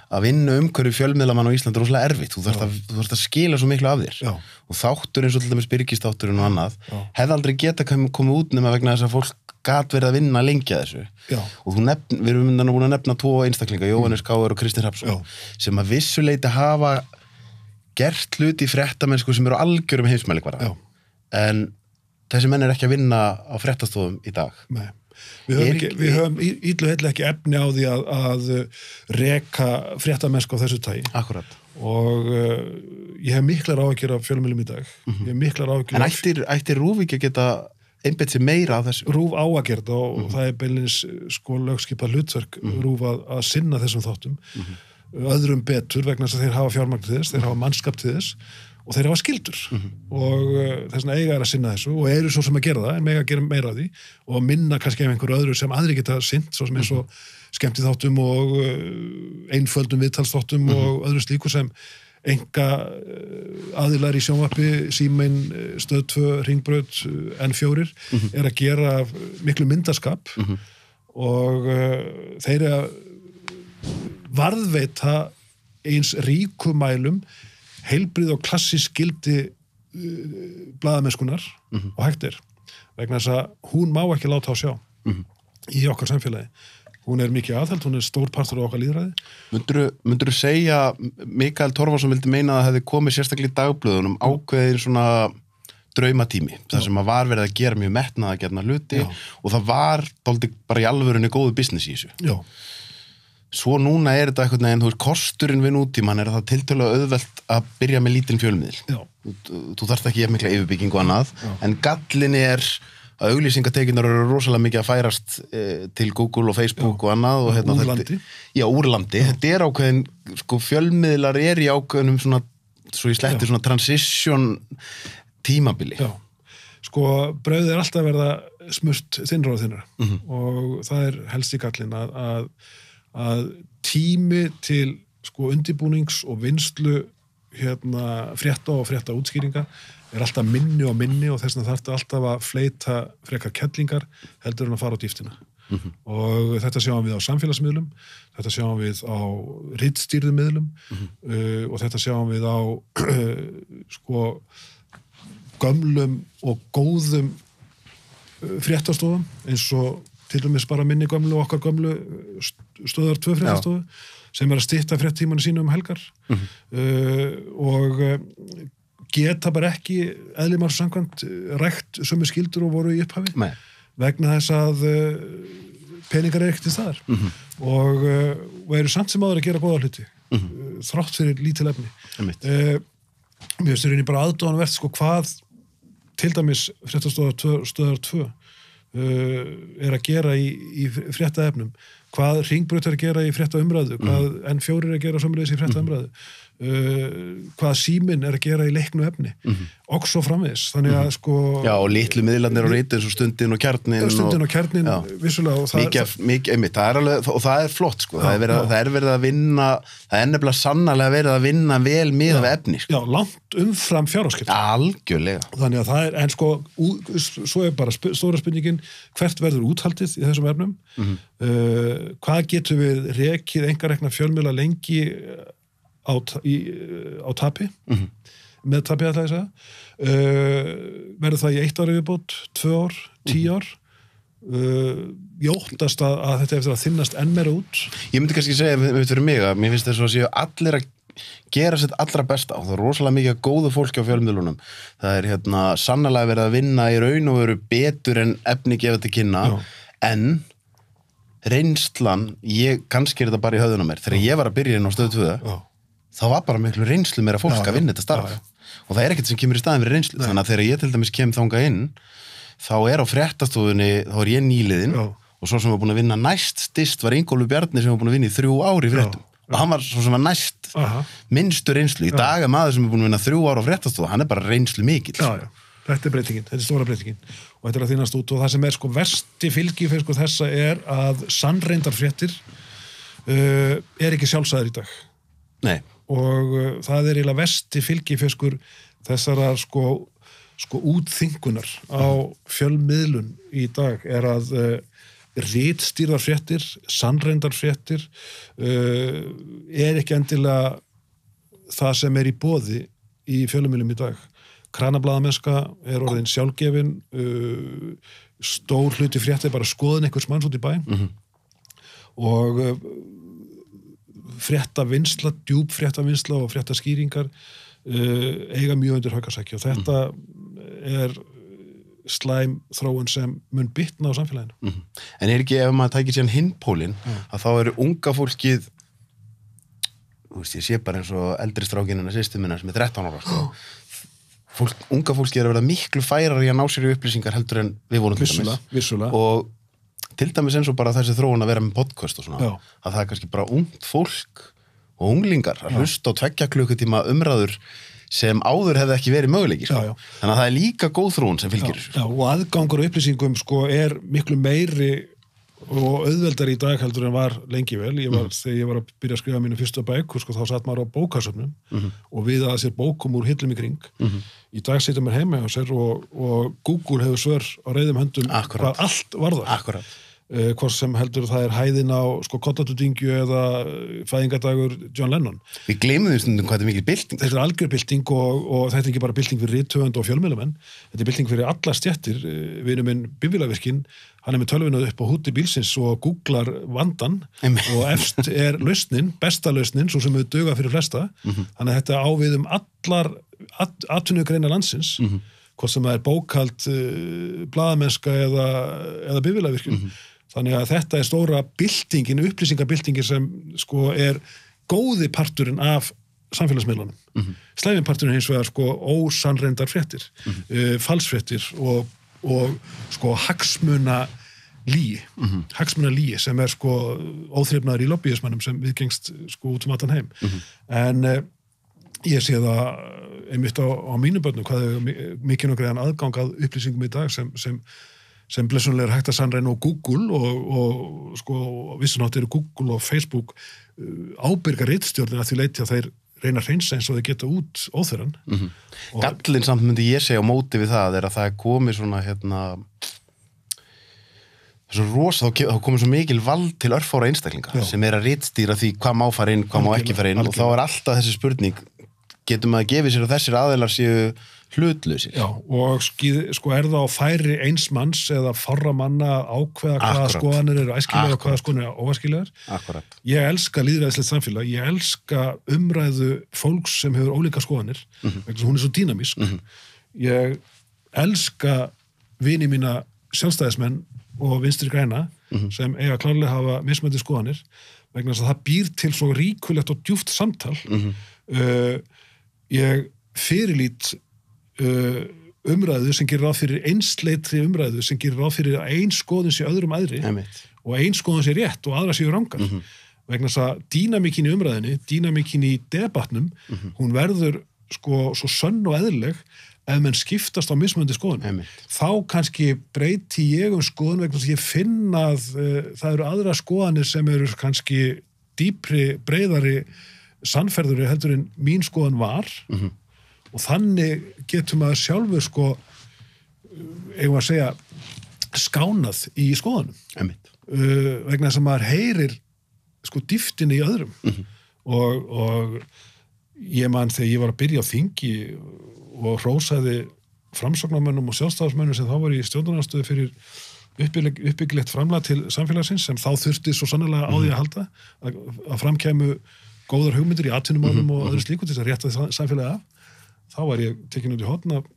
A: að vinna umhverju fjölmiðlamann á Íslandi er rosalega erfitt, þú þarft að skila svo miklu af þér og þáttur eins og til dæmis Byrgistátturinn og annað hefði aldrei geta komið út nema vegna þess að fólk gat verið að vinna lengi að þessu og við erum búin að nefna 2 einstaklinga, Jóhannes Káur og Kristinn Hrafnsson sem að vissuleyti hafa gert hluti í fréttamennsku sem eru algjörum heimsmælikvarða en þessi menn er ekki að vinna á fréttastofum í dag.
B: Nei. Við höfum illu heilli ekki efni á því að reka fréttamennsku á þessu tagi.
A: Akkurat.
B: Og ég hef miklar áhyggjur af fjölmiðlum í dag. Ég hef miklar áhyggjur
A: en ættir RÚV ekki að geta einbeitt sér meira af þessu?
B: RÚV á að gera það og það er beinlínis sko lögskipað hlutverk RÚV að sinna þessum þáttum. Öðrum betur vegna þess að þeir hafa fjármagn til þess, þeir hafa mannskap til þess og þeir hafa skyldur og þess vegna eiga er að sinna þessu og eru svo sem að gera það en mega að gera meira af því og minna kannski ef einhverju öðru sem aðri geta sinnt svo sem eins og skemmtiþáttum og einföldum viðtalsþáttum og öðru slíku sem enga aðilar í sjónvarpi, Síminn, Stöð 2, Hringbraut, N4 er að gera miklu myndarskap og þeir eru að varðveita eins ríkumælum heilbrigð og klassísk gildi blaðamennskunar og hægt vegna þess að hún má ekki láta á sjá í okkar samfélagi. Hún er mikið aðhald, hún er stór partur á okkar lýðræði.
A: Myndirðu segja Mikael Torfason vildi meina að það hefði komið sérstaklega í dagblöðunum ákveðin svona draumatími, þar sem að var verið að gera mjög metnaðargjarna hluti og það var dálítið bara í alvörunni góðu business í þessu.
B: Já.
A: Svo núna er þetta eitthvað neginn, kosturinn við nútíman er að það tiltölulega auðvelt að byrja með lítinn fjölmiðil. Þú þarft ekki jafn mikla yfirbyggingu og annað, en gallin er að auglýsingatekinnar eru rosalega mikið að færast til Google og Facebook og annað. Og hérna,
B: úr landi.
A: Úr landi. Þetta er ákveðin, sko, fjölmiðlar er í ákveðinum svona, svo ég sletti svona transition tímabili.
B: Já. Sko, brauðið er alltaf verða smurt þinnra og þinnra og það er helst í gallin að tími til sko undirbúnings og vinnslu frétta og frétta útskýringa er alltaf minni og minni og þess vegna þarftu alltaf að fleita frekar kettlingar heldur en að fara á dýftina og þetta sjáum við á samfélagsmiðlum, þetta sjáum við á ritstýrðum miðlum og þetta sjáum við á sko gömlum og góðum fréttastofum eins og til dæmis bara minni gömlu og okkar gömlu stöðar 2 fréttastofu sem er að stytta fréttímanu sínu helgar og geta bara ekki eðlimaður samkvæmt rækt sömu skyldur og voru í upphafi vegna þess að peningar er ekkert til staðar og eru samt sem áður að gera góða hluti þrátt fyrir lítil efni. Mér finnst þér bara aðdáðanvert sko hvað til dæmis fréttastofa stöðar 2 er að gera í fréttaefnum, hvað Hringbraut er að gera í fréttaumræðu, hvað N4 er að gera sömuleiðis í fréttaumræðu, hvað Síminn er að gera í leiknu efni og svo framvegis, þannig að sko
A: Já, og litlu miðlarnir og reytir svo Stundin og Kjarnin
B: vissulega og
A: mikið einmitt, það er alveg, og það er flott sko, það er verið að vinna það er nefnilega sannarlega verið að vinna vel miðað við efni sko.
B: Já, langt umfram fjárhagsskipti.
A: Algjörlega.
B: Þannig að það er, en sko svo er bara stóra spurningin, hvert verður úthaldið í þessum efnum hvað getur við rekið einkarekna fjölmiðla lengi á tapi með tapi ætla ég að segja verður það í 1 ári viðbót 2 ár, 10 ár ég óttast að þetta eftir að þynnast enn meira út.
A: Ég myndi kannski segja fyrir mig að mér finnst þess að séu allir að gera sitt allra besta og það er rosalega mikið góðu fólki á fjölmiðlunum. Það er sannarlega verið að vinna í raun og veru betur en efni gefa til kynna en reynslan, kannski er þetta bara í höfðunum mér, þegar ég var að byrja inn á Stöð 2 þá var bara miklu reynslu meira fólk að vinna þetta starf og það er ekkert sem kemur í staðin fyrir reynslu þannig að þegar ég til dæmis kem þangað inn þá er á fréttastofunni, þá er ég nýliðinn og svo sem var búin að vinna næst stist var Ingólfur Bjarni sem var búin að vinna í 3 ár í fréttum og hann var svo sem var næst minnstu reynslu, í dag er maður sem er búin að vinna 3 ár á fréttastofu, hann er bara reynslu mikill
B: Þetta er breytingin, þetta er stóra breytingin og þetta er að þynnast út og það sem er sko versti fylgi fyrir sko þessa er að sannreyndar fréttir er ekki sjálfsagðar í dag.
A: Nei.
B: Og það er eiginlega versti fylgi fyrir sko þessara sko sko útþyngunar á fjölmiðlun í dag að ritstýrðar fréttir, sannreyndar fréttir ekki endilega það sem í boði í fjölmiðlum í dag. Kranablaðamennska orðin sjálfgefin, stór hluti fréttir bara skoðun einhvers manns út í bæ og fréttavinnsla, djúp fréttavinnsla og fréttaskýringar eiga mjög undir höggasækki og þetta slæm þróun sem mun bitna á samfélaginu.
A: En ekki ef maður tækir síðan hinpólinn að þá unga fólkið ég sé bara eins og eldri strákinina systemina sem 13 ára unga fólkið að verða miklu færari að ná sér í upplýsingar heldur en við vorum
B: vissulega.
A: Og til dæmis eins og bara þessi þróun að vera með podcast og svona að það kannski bara ungt fólk og unglingar að hlusta á 2 klukkutíma umræður sem áður hefði ekki verið möguleiki þannig að það líka góð þróun sem fylgir þessu.
B: Og aðgangur og upplýsingum miklu meiri og auðveldar í dag heldur en var lengi vel. Þegar ég var að byrja að skrifa mínu fyrstu bækur þá satt maður á bókasöfnum og við að sér bókum úr hillum í kring. Í dag sitja mér heima hjá sér og Google hefur svör á reiðum höndum hvað allt varðar. Hvort sem heldur það hæðin á Kollóttudingju eða fæðingardagur John Lennon.
A: Við gleymum því stundum hvað þetta mikil bylting.
B: Þetta algjör bylting og þetta ekki bara bylting fyrir rithöfund og fjölmiðlamenn. Þetta bylting fyrir alla stéttir. Vinur minn Bifvélavirkinn, hann með tölvuna upp á húti bílsins og googlar vandan og efst lausnin, besta lausnin, svo sem við duga fyrir flesta. Þannig að þetta á við allar atvinnugreinar landsins, hvort sem það bókhald, blaðamennska eða Bifvélavirkjun. Þannig að þetta stóra byltingin, upplýsingabyltingin sem góði parturinn af samfélagsmiðlunum. Slæmi parturinn hins vegar ósannreyndar fréttir, falsfréttir og hagsmunalýi sem óþrifnaður í lobbyismannum sem viðgengst út allan heim. En ég sé það einmitt á mínu börnum hvað mikinn og greiðan aðgang að upplýsingum í dag sem blessunlega hægt að sannreyna og Google og vissunátt Google og Facebook ábyrga ritstjórnir að því leyti að þeir reyna að hreinsa eins og þeir geta út óþverran.
A: Gallinn samt myndi ég segja á móti við það að það komið svona svo rosa, þá komið svo mikil vald til örfára einstaklinga sem að ritstýra því hvað má fara inn, hvað má ekki fara inn og þá alltaf þessi spurning, getum að gefa sér að þessir aðeilar séu hlutlausir.
B: Já, og það á færi eins manns eða fárra manna ákveða hvaða skoðanir eru æskilegar og hvaða skoðanir eru óæskilegar.
A: Akkurat.
B: Ég elska lýðræðislegt samfélag, ég elska umræðu fólks sem hefur ólíka skoðanir, vegna sem hún svo dýnamísk. Ég elska vini mína sjálfstæðismenn og vinstri græna sem eiga klárlega hafa mismöndi skoðanir, vegna þess að það býr til svo ríkulegt og djúpt samtal. Ég fyrirlít umræðu sem gerir ráð fyrir einsleitri umræðu sem gerir ráð fyrir að ein skoðun sé öðrum aðri og ein skoðun sé rétt og aðra séu rangar vegna þess að dýnamíkin í umræðinni, dýnamíkin í debattnum, hún verður svo sönn og eðlileg ef menn skiptast á mismunandi skoðun. Þá kannski breyti ég skoðun vegna þess að ég finn að það eru aðra skoðanir sem eru kannski dýpri, breiðari, sannferðuri heldur en mín skoðun var og þannig getur maður sjálfur eigum að segja skánað í skoðunum vegna þess að maður heyrir dýftin í öðrum og ég man þegar ég var að byrja á þingi og hrósaði framsóknarmönnum og sjálfstæðismönnum sem þá var í stjórnarandstöðu fyrir uppbyggilegt framlag til samfélagsins sem þá þurfti svo sannarlega á því að halda að framkæmu góðar hugmyndir í atvinnumálum og öðru slíku til þess að rétta samfélagi af. Þá var ég tekin út í horn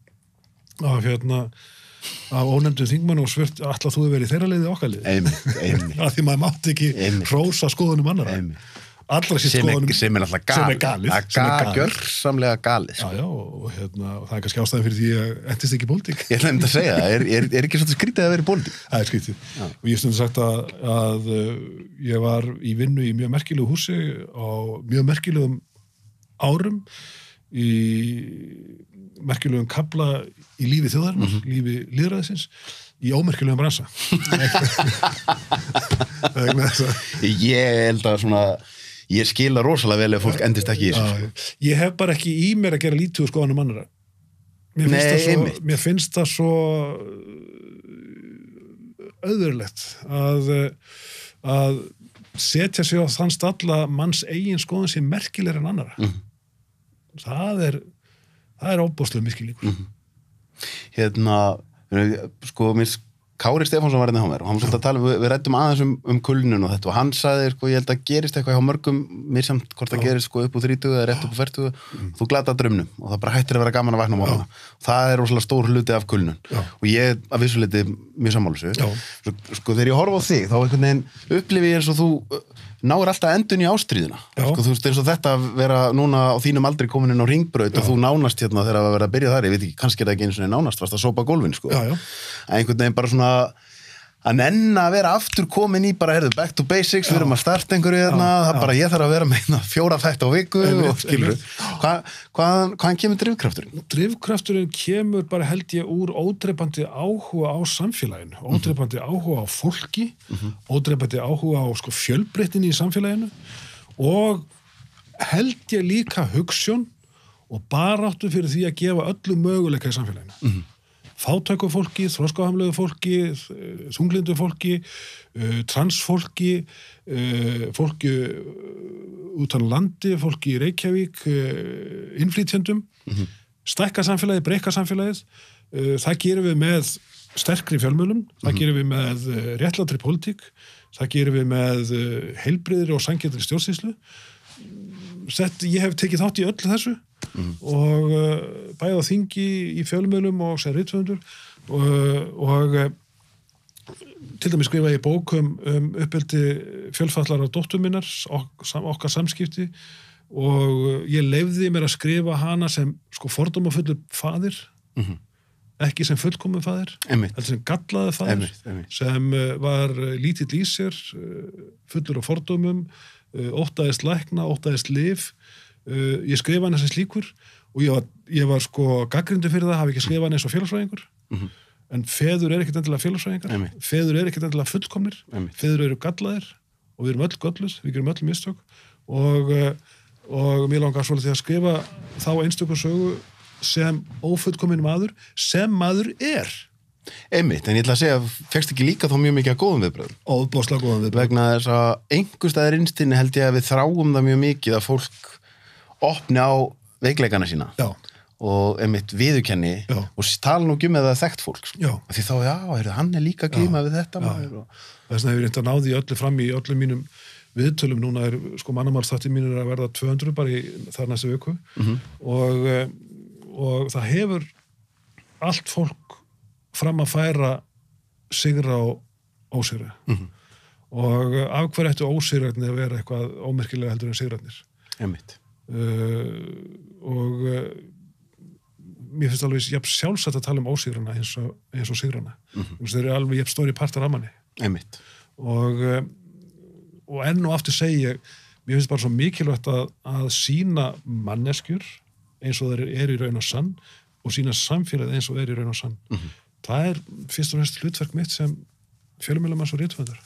B: af ónefndum þingmann og svört ætla þú að vera í þeirra leiði okkar leiði.
A: Einmitt.
B: Af því maður mátti ekki hrósa skoðunum annarra. Allra sér skoðunum
A: sem náttúrulega galið. Gjörsamlega galið.
B: Já, og það kannski ástæðan fyrir því að entist ekki pólitík.
A: Ég ætlaði að segja, er ekki svolítið skrítið að vera í pólitík?
B: Það skrítið. Og ég stundum sagt að ég var í vinnu í mjög merkilegu húsi á mjög merkilegum árum í merkilegum kafla í lífi þjóðarinnar, lífi lýðræðisins, í ómerkilegum bransa.
A: Ég held að ég skila rosalega vel ef fólk endist ekki í þessu.
B: Ég hef bara ekki í mér að gera lítið úr skoðanum annarra. mér finnst það svo auðurlegt að setja sig á þann stalla manns eigin skoðun sem merkilegur en annara. Það er óbúslega miskilningur.
A: Sko, Kári Stefánsson var hérna hjá mér og hann var svolítið að tala, við ræddum aðeins kulnun og þetta og hann sagði, sko, ég held að gerist eitthvað hjá mörgum, mér samt hvort það gerist sko upp úr 30 eða rétt upp úr 40, þú glata draumnum og það bara hættir að vera gaman að vakna á morgnana. Það er rosalega stór hluti af kulnun og ég að vissuleyti mjög sammála þessu. Sko þegar ég horfa á þig, þá einhvern veginn upplifi ég eins og þú náir alltaf endun í ástríðuna. Sko, þú veist, eins og þetta vera núna á þínum aldri komin inn á Hringbraut og þú nánast hérna þegar það verið að byrja þar, ég veit ekki, kannski er það ekki eins og nánast, varst að sópa gólfin, sko. Einhvern veginn bara svona að nenna að vera aftur komin í bara, heyrðu, back to basics, við erum að starta einhverju hérna, það bara ég þarf að vera með 4 þætti á viku og skilur. Hvaðan kemur drifkrafturinn?
B: Drifkrafturinn kemur bara held ég úr ódreipandi áhuga á samfélaginu, ódreipandi áhuga á fólki, ódreipandi áhuga á sko fjölbreytninni í samfélaginu og held ég líka hugsjón og baráttu fyrir því að gefa öllum möguleika í samfélaginu. Fátæku fólki, þroskahamlegu fólki, þunglindu fólki, transfólki, fólki utan landi, fólki í Reykjavík, innflytjendum, stækka samfélagið, breyka samfélagið. Það gerum við með sterkri fjölmiðlum, það gerum við með réttlátri pólitík, það gerum við með heilbrigðri og sanngjarnri stjórnsýslu. Ég hef tekið þátt í öllu þessu og bæði á þingi í fjölmiðlum og sem rithöfundur og til dæmis skrifa ég bók uppeldi fjölfallara dóttur minnar, okkar samskipti og ég leyfði mér að skrifa hana sem sko fordómafullur faðir, ekki sem fullkominn faðir, heldur sem gallaði faðir, sem var lítill í sér, fullur af fordómum, óttaðist lækna, óttaðist lyf. Ég skrifa hann sem slíkur og ég var sko gagnrýndur fyrir það, hafi ekki skrifað hann eins og félagsfræðingur en feður ekkert endilega félagsfræðingar, feður ekkert endilega fullkomnir, feður eru gallaðir og við erum öll gölluð, við gerum öll mistök og mér langar svolítið að skrifa þá einstöku sögu sem ófullkominn maður, sem maður er.
A: Einmitt, en ég ætla að segja, fékkst ekki líka þá mjög mikið að góðum viðbröðum?
B: Óbúslega góðum viðbröðum.
A: Vegna þess að einhvers staðar innstinni held ég að við þráum það mjög mikið að fólk opni á veikleikana sína og einmitt viðurkenni og tala nú ekki með það þekkt fólk. Því þá, hann er líka að glíma við þetta maður.
B: Þess vegna hefur þetta náði öllu fram í öllum mínum viðtölum. Núna er sko mannamálsþættir mínir að verða 200 bara í þar næstu viku og það hefur allt fólk fram að færa sigra og ósigra og af hverju ættu ósigrarnir að vera eitthvað ómerkilega heldur en sigrarnir.
A: Einmitt.
B: Og mér finnst alveg jafn sjálfsagt að tala um ósigrana eins og sigrana. Þeir eru alveg jafn stóri partar af manni.
A: Einmitt.
B: Og enn og aftur segi ég, mér finnst bara svo mikilvægt að sýna manneskjur eins og þeir eru í raun og sann og sýna samfélagið eins og þeir eru í raun og sann. Það er fyrst og fremst hlutverk mitt sem fjölmiðlamanns og rithöfundar.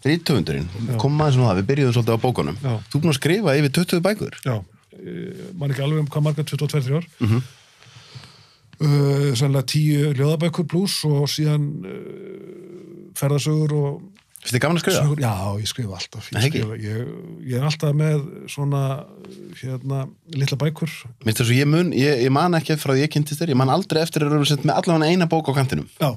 A: Rithöfundurinn, kom aðeins nú það, við byrjuðum svolítið á bókunum. Þú búin að skrifa yfir 20 bækur? Já,
B: man ekki alveg hvað margar, 22-23 ár. Sannlega 10 ljóðabækur pluss og síðan ferðasögur og
A: Finnst þið gaman að skrifa?
B: Já, ég skrifa alltaf. Ég er alltaf með svona, litla bækur.
A: Minnst þess að ég man ekki frá því ég kynntist þér, ég man aldrei eftir að vera með allavega eina bók á kantinum.
B: Já.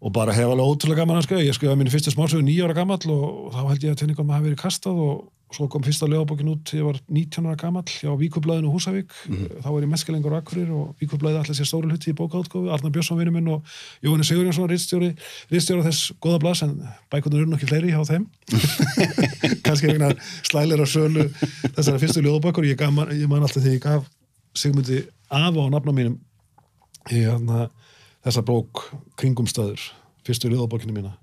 B: og bara hef alveg ótrúlega gaman að skrifa. Ég skrifaði mínu fyrstu smásögu 9 ára gamall og þá held ég að tenningum hafi verið kastað og svo kom fyrsta ljóðabókin út, ég var 19 ára gamall hjá Víkurblaðinu Húsavík, þá var ég mestskilengur á Akureyri og Víkurblaðið ætlaði sér stóru hluti í bókaútgáfu, Arnar Björnsson vinur minn og Jóhannes Sigurjónsson, ritstjóri þess góða blaðs, en bækurnar eru nokkið fleiri hjá þeim. Kannski vegna slælir á sölu þessara fyrstu ljóðabókur, ég man alltaf þegar ég gaf Sigmundi afa á nafna mínum í þessa bók Kringumstæður, fyrstu ljóðabókinu mína.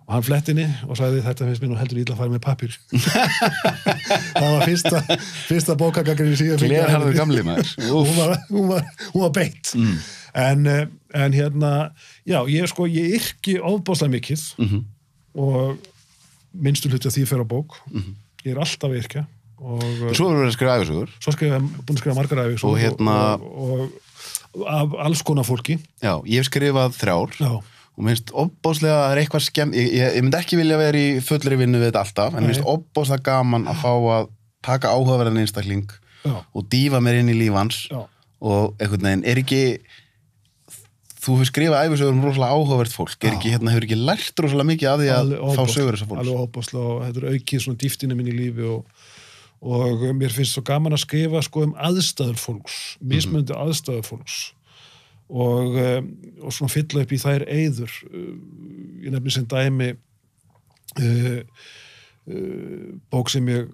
B: Og hann flettinni og sagði þetta finnst mér nú heldur illa að fara með pappír. Það var fyrsta bókagagnrýni síðan.
A: Glerharður gamli maður.
B: Hún var beitt. En já, ég yrki ofboðslega mikið og minnstu hluti að því fer á bók. Ég er alltaf að yrkja og
A: Svo erum við að skrifa ævisögur.
B: svo búin að skrifa margar ævisögur og af alls konar fólki.
A: Já, ég hef skrifað 3
B: Já.
A: og mér finnst ofbóðslega að það er eitthvað ég myndi ekki vilja vera í fullri vinnu við þetta alltaf, en mér finnst ofbóðslega gaman að fá að taka áhugaverðan einstakling og dýfa mér inn í líf hans og einhvern veginn ekki þú hefur skrifað ævisögur rosalega áhugavert fólk, hefur ekki lært rosalega mikið af því að fá sögur þessa fólks.
B: Alveg ofbóðslega og þetta er aukið svona dýftina mín í lífi og mér finnst svo gaman að skrifa sko aðstæður fólks, mismunandi aðstæður fólks og svona fylla upp í þær eyður. Ég nefni sem dæmi bók sem ég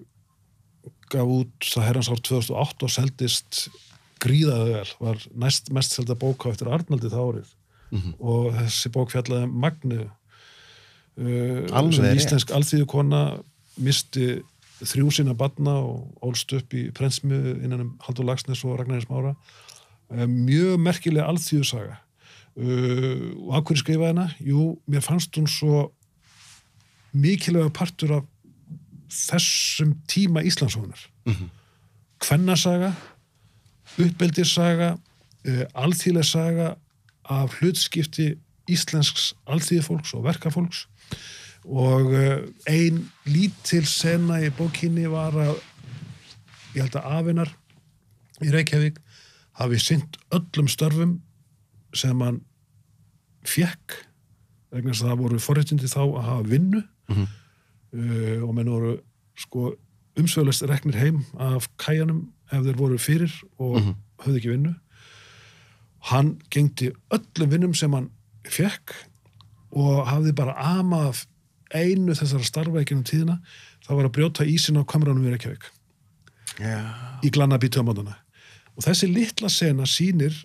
B: gaf út það herrans ár 2008 og seldist gríðaði vel, var næst mest selda bók á eftir Arnaldi það árið og þessi bók fjallaði Magnu sem íslensk alþýðukona misti 3 sína barna og ólst upp í prentsmiðju innan Halldór Laxness og Ragnarins Mára. Mjög merkileg alþýðusaga og af hverju skrifaði hana? Jú, mér fannst hún svo mikilvægur partur af þessum tíma Íslandssögunnar. Kvennasaga, uppeldissaga, alþýðleg saga af hlutskipti íslensks alþýðufólks og verkafólks og ein lítil sena í bókinni var að ég held að afinnar í Reykjavík hafi sinnt öllum störfum sem hann fékk vegna þess að það voru forréttindi þá að hafa vinnu og menn voru sko umsvöðlast reknir heim af kæjanum ef þeir voru fyrir og höfðu ekki vinnu. Hann gegndi öllum vinnum sem hann fékk og hafði bara amað einu þessara starfa ekki tíðina, það var að brjóta ísinn á kamranum í Reykjavík í Glannabí tömandana. Og þessi litla sena sýnir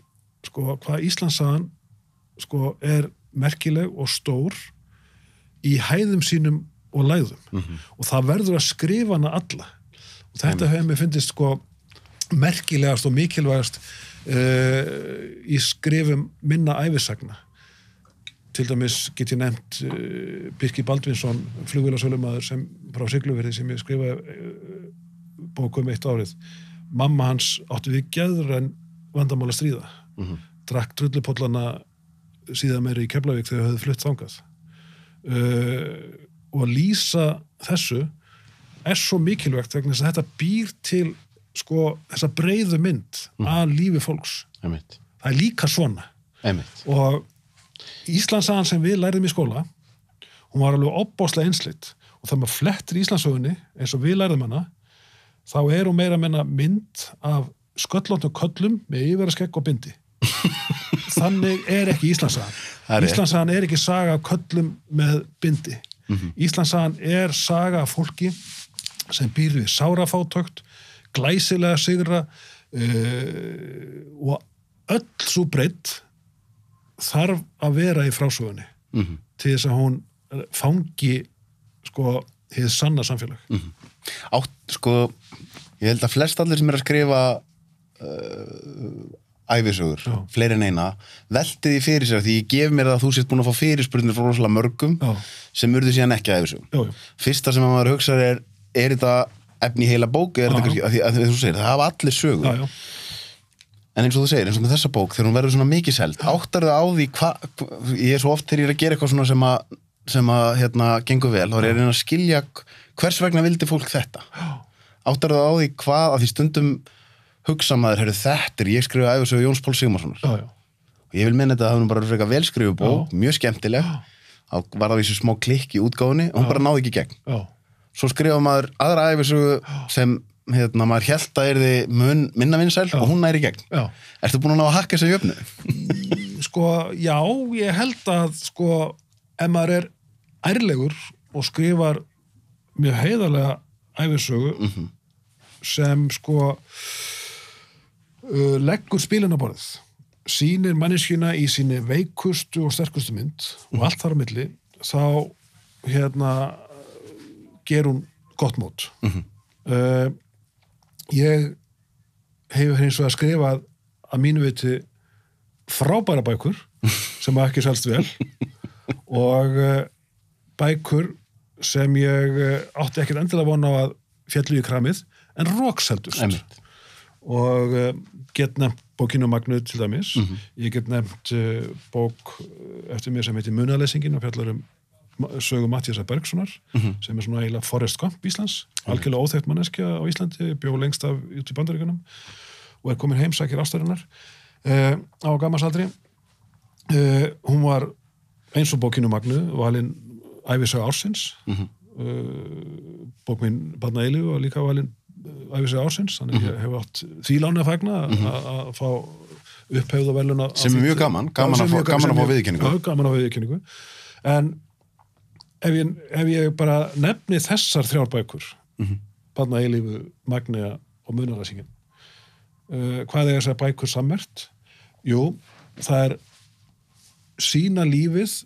B: sko hvað Íslandssagan sko er merkileg og stór í hæðum sínum og lægðum og það verður að skrifa hana alla og þetta hefur mér fyndist sko merkilegast og mikilvægast í skrifum minna ævisagna. Til dæmis get ég nefnt Birkir Baldvinsson, flugvélasölumaður sem frá Siglufirði sem ég skrifaði bók eitt árið. Mamma hans átti við geðræn vandamál að stríða. Drakk drullupollana síðan meira í Keflavík þegar þau höfðu flutt þangað. Og að lýsa þessu er svo mikilvægt vegna þess að þetta býr til sko þessa breiðu mynd að lífi fólks.
A: Einmitt.
B: Það er líka svona.
A: Einmitt.
B: Og Íslandssagan sem við lærðum í skóla, hún var alveg ofboðslega einsleitt og þegar maður flettir Íslandssögunni eins og við lærðum hana, þá er hún meira menna mynd af sköllóttum köllum með yfirskegg og bindi. Þannig er ekki Íslandssagan. Íslandssagan er ekki saga af köllum með bindi. Íslandssagan er saga af fólki sem býr við sárafátækt, glæsilega sigra og öll svo breidd þarf að vera í frásögunni til þess að hún fangi sko hið sanna samfélag.
A: Sko, ég held að flest allir sem er að skrifa ævisögur, fleiri en eina, velti því fyrir sér því ég gef mér að þú sést búin að fá fyrirspurnir frá rosalega mörgum sem urðu síðan ekki ævisögum. Fyrsta sem maður hugsar er þetta efni í heila bók eða er þetta kannski, að þú segir, það hafa allir sögur. En eins og þú segir, eins og með þessa bók, þegar hún verður svona mikið seld, áttar það á því ég er svo oft þegar ég er að gera eitthvað svona sem að gengur vel, þá er ég að reyna að skilja hvers vegna vildi fólk þetta. Áttar það á því að því stundum hugsa maður, ég skrifa ævisögu Jóns Páls Sigmarssonar. Og ég vil minna þetta að það var bara frekar velskrifu bók, mjög skemmtileg, þá var það vísu smá klikk í útgáfunni og hún bara náði ekki í gegn. Svo skrifa maður aðra ævisögu sem maður hélt að yrði minna vinsæl og hún næri í gegn. Ertu búin að ná að hakka þessu jöfnu?
B: Sko, já, ég held að sko, ef maður er ærlegur og skrifar mjög heiðarlega ævisögu sem sko leggur spilin á borðið, sýnir manneskjuna í síni veikustu og sterkustu mynd og allt þar á milli, þá ger hún gott mót. Ég hefur hins vegar skrifað að mínu viti frábæra bækur sem ekki selst vel og bækur sem ég átti ekkert endilega von á að féllu í kramið en rokseldust.
A: Einmitt.
B: Og get nefnt bókinu Magnu til dæmis. Ég get nefnt bók eftir mér sem heitir Munaleysingin og fjallar sögu Matthíasar Bergssonar sem svona eiginlega Forrest Gump Íslands, algjörlega óþekkt manneskja á Íslandi, bjó lengst af út í Bandaríkjunum og komin heim, sækir ástarinnar á gammarsaldri. Hún var eins og bókinu Magnu valin ævisaga ársins. Bók mín Barna eilífu og líka valin ævisaga ársins, þannig ég hef átt því láni að fagna að fá upphefð og veluna
A: sem mjög gaman að fá viðurkenningu.
B: Gaman að fá viðurkenningu. En ef ég bara nefni þessar 3 bækur, Barna eilífu, Magnea og Munaleysingin, hvað er þessar bækur sammerkt? Jú, það sýna lífið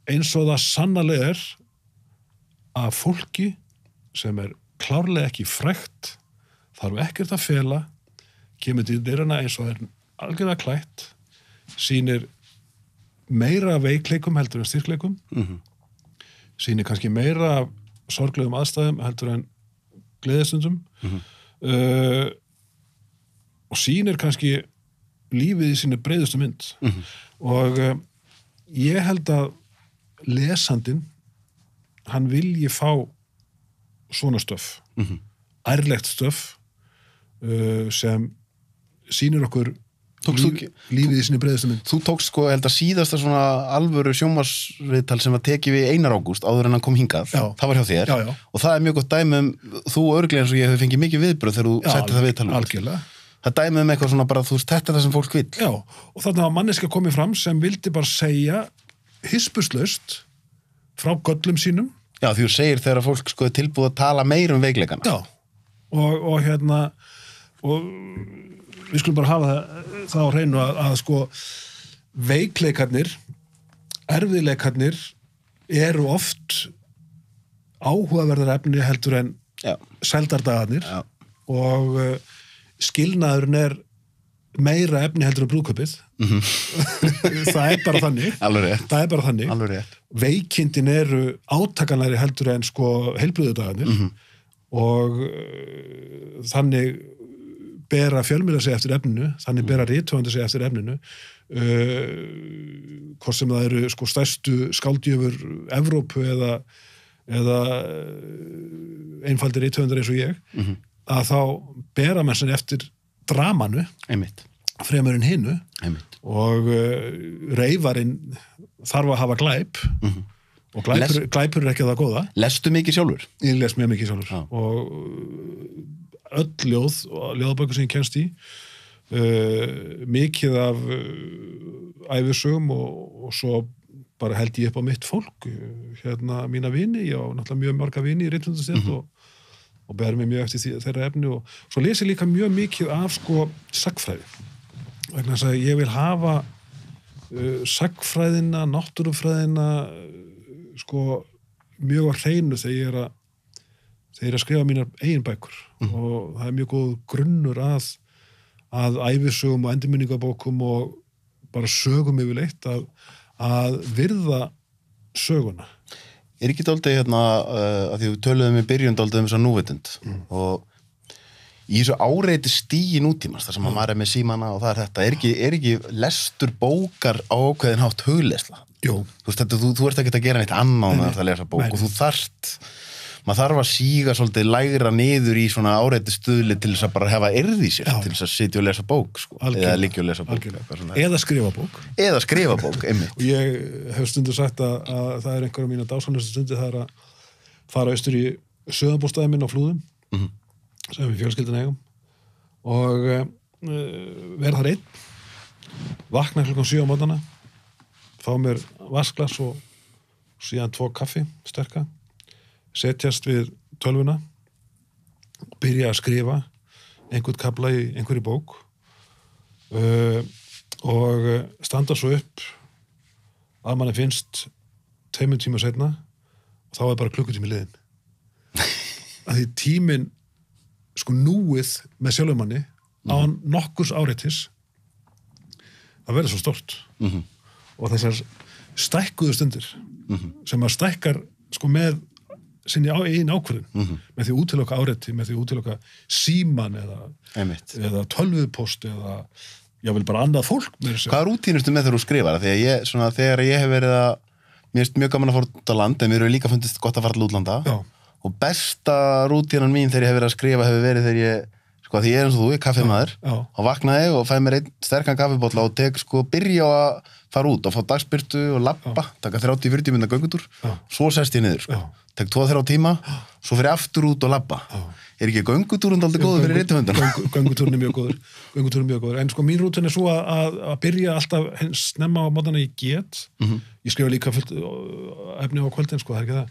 B: eins og það sannarlega að fólki sem klárlega ekki frægt, þarf ekkert að fela, kemur til dyrana eins og það algjörlega klætt, sýnir meira veikleikum heldur en styrkleikum, sýnir kannski meira sorglegum aðstæðum heldur en gleðistundum, og sýnir kannski lífið í sinni breiðustu mynd. Og ég held að lesandinn, hann vilji fá svona stöf, ærlegt stöf sem sýnir okkur lífið í sinni breiðustu mynd.
A: Þú tókst sko, held að síðasta svona alvöru sjónvarpsviðtal sem var tekið við Einar Ágúst áður en hann kom hingað, það var hjá þér. Og það mjög gott dæmi þú örugglega eins og ég hef fengið mikið viðbröð þegar þú setti það viðtal út.
B: Algjörlega.
A: Það dæmi eitthvað svona bara, þú veist, þetta það sem fólk vill.
B: Já, og þarna var manneska komið fram sem vildi bara segja hispurslaust frá göllum sínum.
A: Já, því þú segir þegar fólk sko tilbúið að tala meir veikleikana.
B: Já, og við skulum bara hafa það á hreinu að sko veikleikarnir, erfiðleikarnir eru oft áhugaverðar efni heldur en sældardagarnir og skilnaðurinn meira efni heldur en brúðkaupið. Það bara þannig.
A: Alveg rétt.
B: Það bara þannig.
A: Alveg rétt.
B: Veikindin eru átakanlegri heldur en sko heilbrigðudagarnir og þannig bera fjölmiðlar sig eftir efninu, þannig bera rithöfundar sig eftir efninu, hvort sem það eru sko stærstu skáldjöfur Evrópu eða einfaldir rithöfundar eins og ég, að þá bera menn sem eftir dramanu fremur en hinu og reyfarinn þarf að hafa glæp og glæpur ekki það góða.
A: Lestu mikið sjálfur?
B: Ég les mjög mikið sjálfur og öll ljóð og ljóðabækur sem ég kemst í mikið af ævisögum og svo bara held ég upp á mitt fólk mína vini, ég á náttúrulega mjög marga vini í rithöfundastétt og ber mig mjög eftir þeirra efni og svo les ég líka mjög mikið af sko sagnfræði vegna þess að ég vil hafa sagnfræðina, náttúrufræðina sko mjög á hreinu þegar ég er að skrifa mínar eigin bækur og það mjög góð grunnur að ævisögum og endurminningabókum og bara sögum yfirleitt að virða söguna.
A: Ekki dálítið að því við töluðum í byrjun dálítið þessa núvitund og í þessu áreiti stíi nútímans þar sem maður með símana og það þetta er ekki lestur bókar á ákveðin hátt hugleysla.
B: Jú.
A: Þú ert ekki að gera neitt annað með að lesa bók og þú maður þarf að síga svolítið lægra niður í svona áreiti stuðli til þess að bara hefa erði í sér til þess að sitja og lesa bók sko. Eða liggja og lesa bók
B: eða skrifa bók
A: einmitt.
B: Og ég hef stundu sagt að það er einhverja mína dásanlegustu stundi það er að fara austur í söðabústaði minn á Flúðum sem við fjölskyldin eigum og verð þar einn vakna klukkan 7 á morgnana fá mér vaskglas og síðan 2 kaffi sterka setjast við tölvuna byrja að skrifa einhvern kafla í einhverju bók og standa svo upp að manni finnst 2 tíma seinna og þá er bara klukkutími liðin að því tíminn sko núið með sjálfumanni á nokkurs áreitis það verður svo stort og þessar stækkuðu stundir sem að stækkar sko með sinni einn ákvörðun með því að útiloka áreiti, með því að útiloka síman eða tölvupóst eða jável bara annað fólk.
A: Hvaða rútínustu með þegar þú skrifar? Þegar ég hef verið að mér finnst mjög gaman að fara út á land en mér hefur líka fundist gott að fara til útlanda og besta rútínan mín þegar ég hef verið að skrifa hefur verið þegar því ég eins og þú, ég kaffemaður og vaknaði og fæði mér einn sterkan kaffibotla og byrja á að fara út og fá dagsbirtu og labba, taka 30-40 minna göngutúr, svo sest ég niður tek 2-3 tíma, svo fyrir aftur út og labba. Er ekki göngutúrun aldrei góður fyrir rithöfundana?
B: Göngutúrun er mjög góður, en mín rútín er svo að byrja alltaf snemma á mótana ég get, ég skrifa líka fullt efni á kvöldin, það er ekki það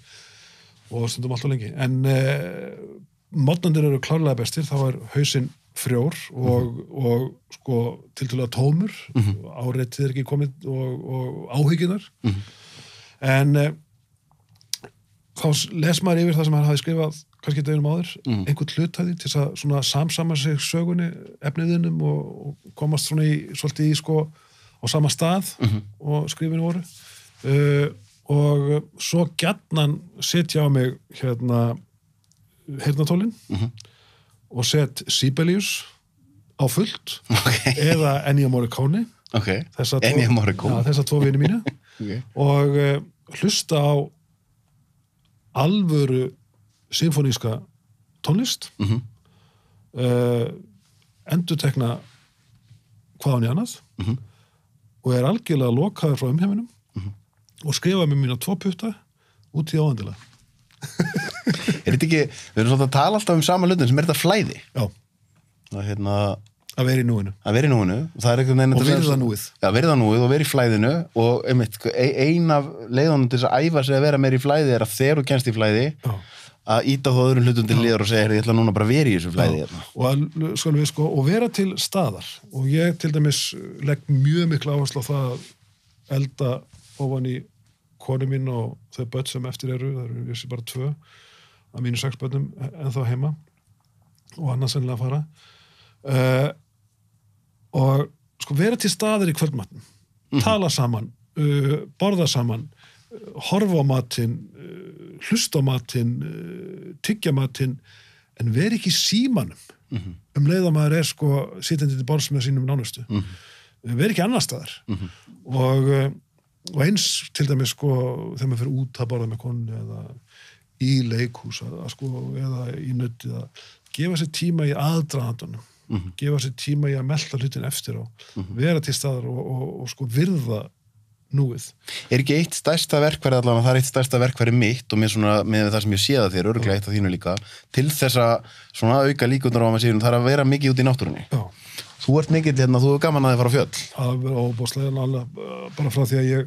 B: og stundum allt og lengi, en mótnandir eru klárlega bestir, þá er hausinn frjór og tiltölulega tómur, áreitið er ekki komið og áhyggjurnar, en þá les maður yfir það sem hann hafi skrifað kannski deginum áður, einhvern hlutæði til þess að svona samsama sig sögunni efniðinum og komast svona svolítið í á sama stað og skrifinu voru og svo gjarnan setja á mig heyrnartólin og set Sibelius á fullt eða Ennio Morricone þessa tvo vini mína og hlusta á alvöru symfóníska tónlist endurtekna hvaðan í annað og er algjörlega lokaður frá umheiminum og skrifa með mína 2 putta út í áendilega.
A: Er þetta ekki, við erum svolítið að tala alltaf sama hlutin sem er þetta flæði?
B: Já. Að vera í núinu.
A: Að vera í núinu. Og
B: virða núið.
A: Já, virða núið og vera í flæðinu og ein af leiðunum til þess að æfa sig að vera meira í flæði er að þegar þú kennst í flæði að íta þó öðrum hlutum til liður og segja, ég ætla núna bara að vera í þessu flæði.
B: Og vera til staðar. Og ég til dæmis legg mjög mikla áherslu á það að elda ofan í konu mín og þau börn sem eftir eru, það eru ég sé bara 2 af mínu 6 börnum ennþá heima og annars sennilega að fara og vera til staðar í kvöldmatnum, tala saman, borða saman, horfa á matinn, hlusta á matinn, tyggja matinn, en vera ekki í símanum leið að maður er sitjandi til borðs með sínum nánustu. Vera ekki annar staðar. Og eins til dæmis þegar maður fyrir út að borða með konu eða í leikhús eða í nudd að gefa sér tíma í aðdragandunum, gefa sér tíma í að melta hlutin eftir og vera til staðar og virða núið.
A: Er ekki eitt stærsta verkfæri allavega, það er eitt stærsta verkfæri mitt og með það sem ég sé það þér, örugglega eitt af þínu líka, til þess að auka líkurnar á maður síðan, það er að vera mikið út í náttúrunni. Já. Þú ert mikill þú er gaman að þið fara á fjöll.
B: Það var óbúslega bara frá því að ég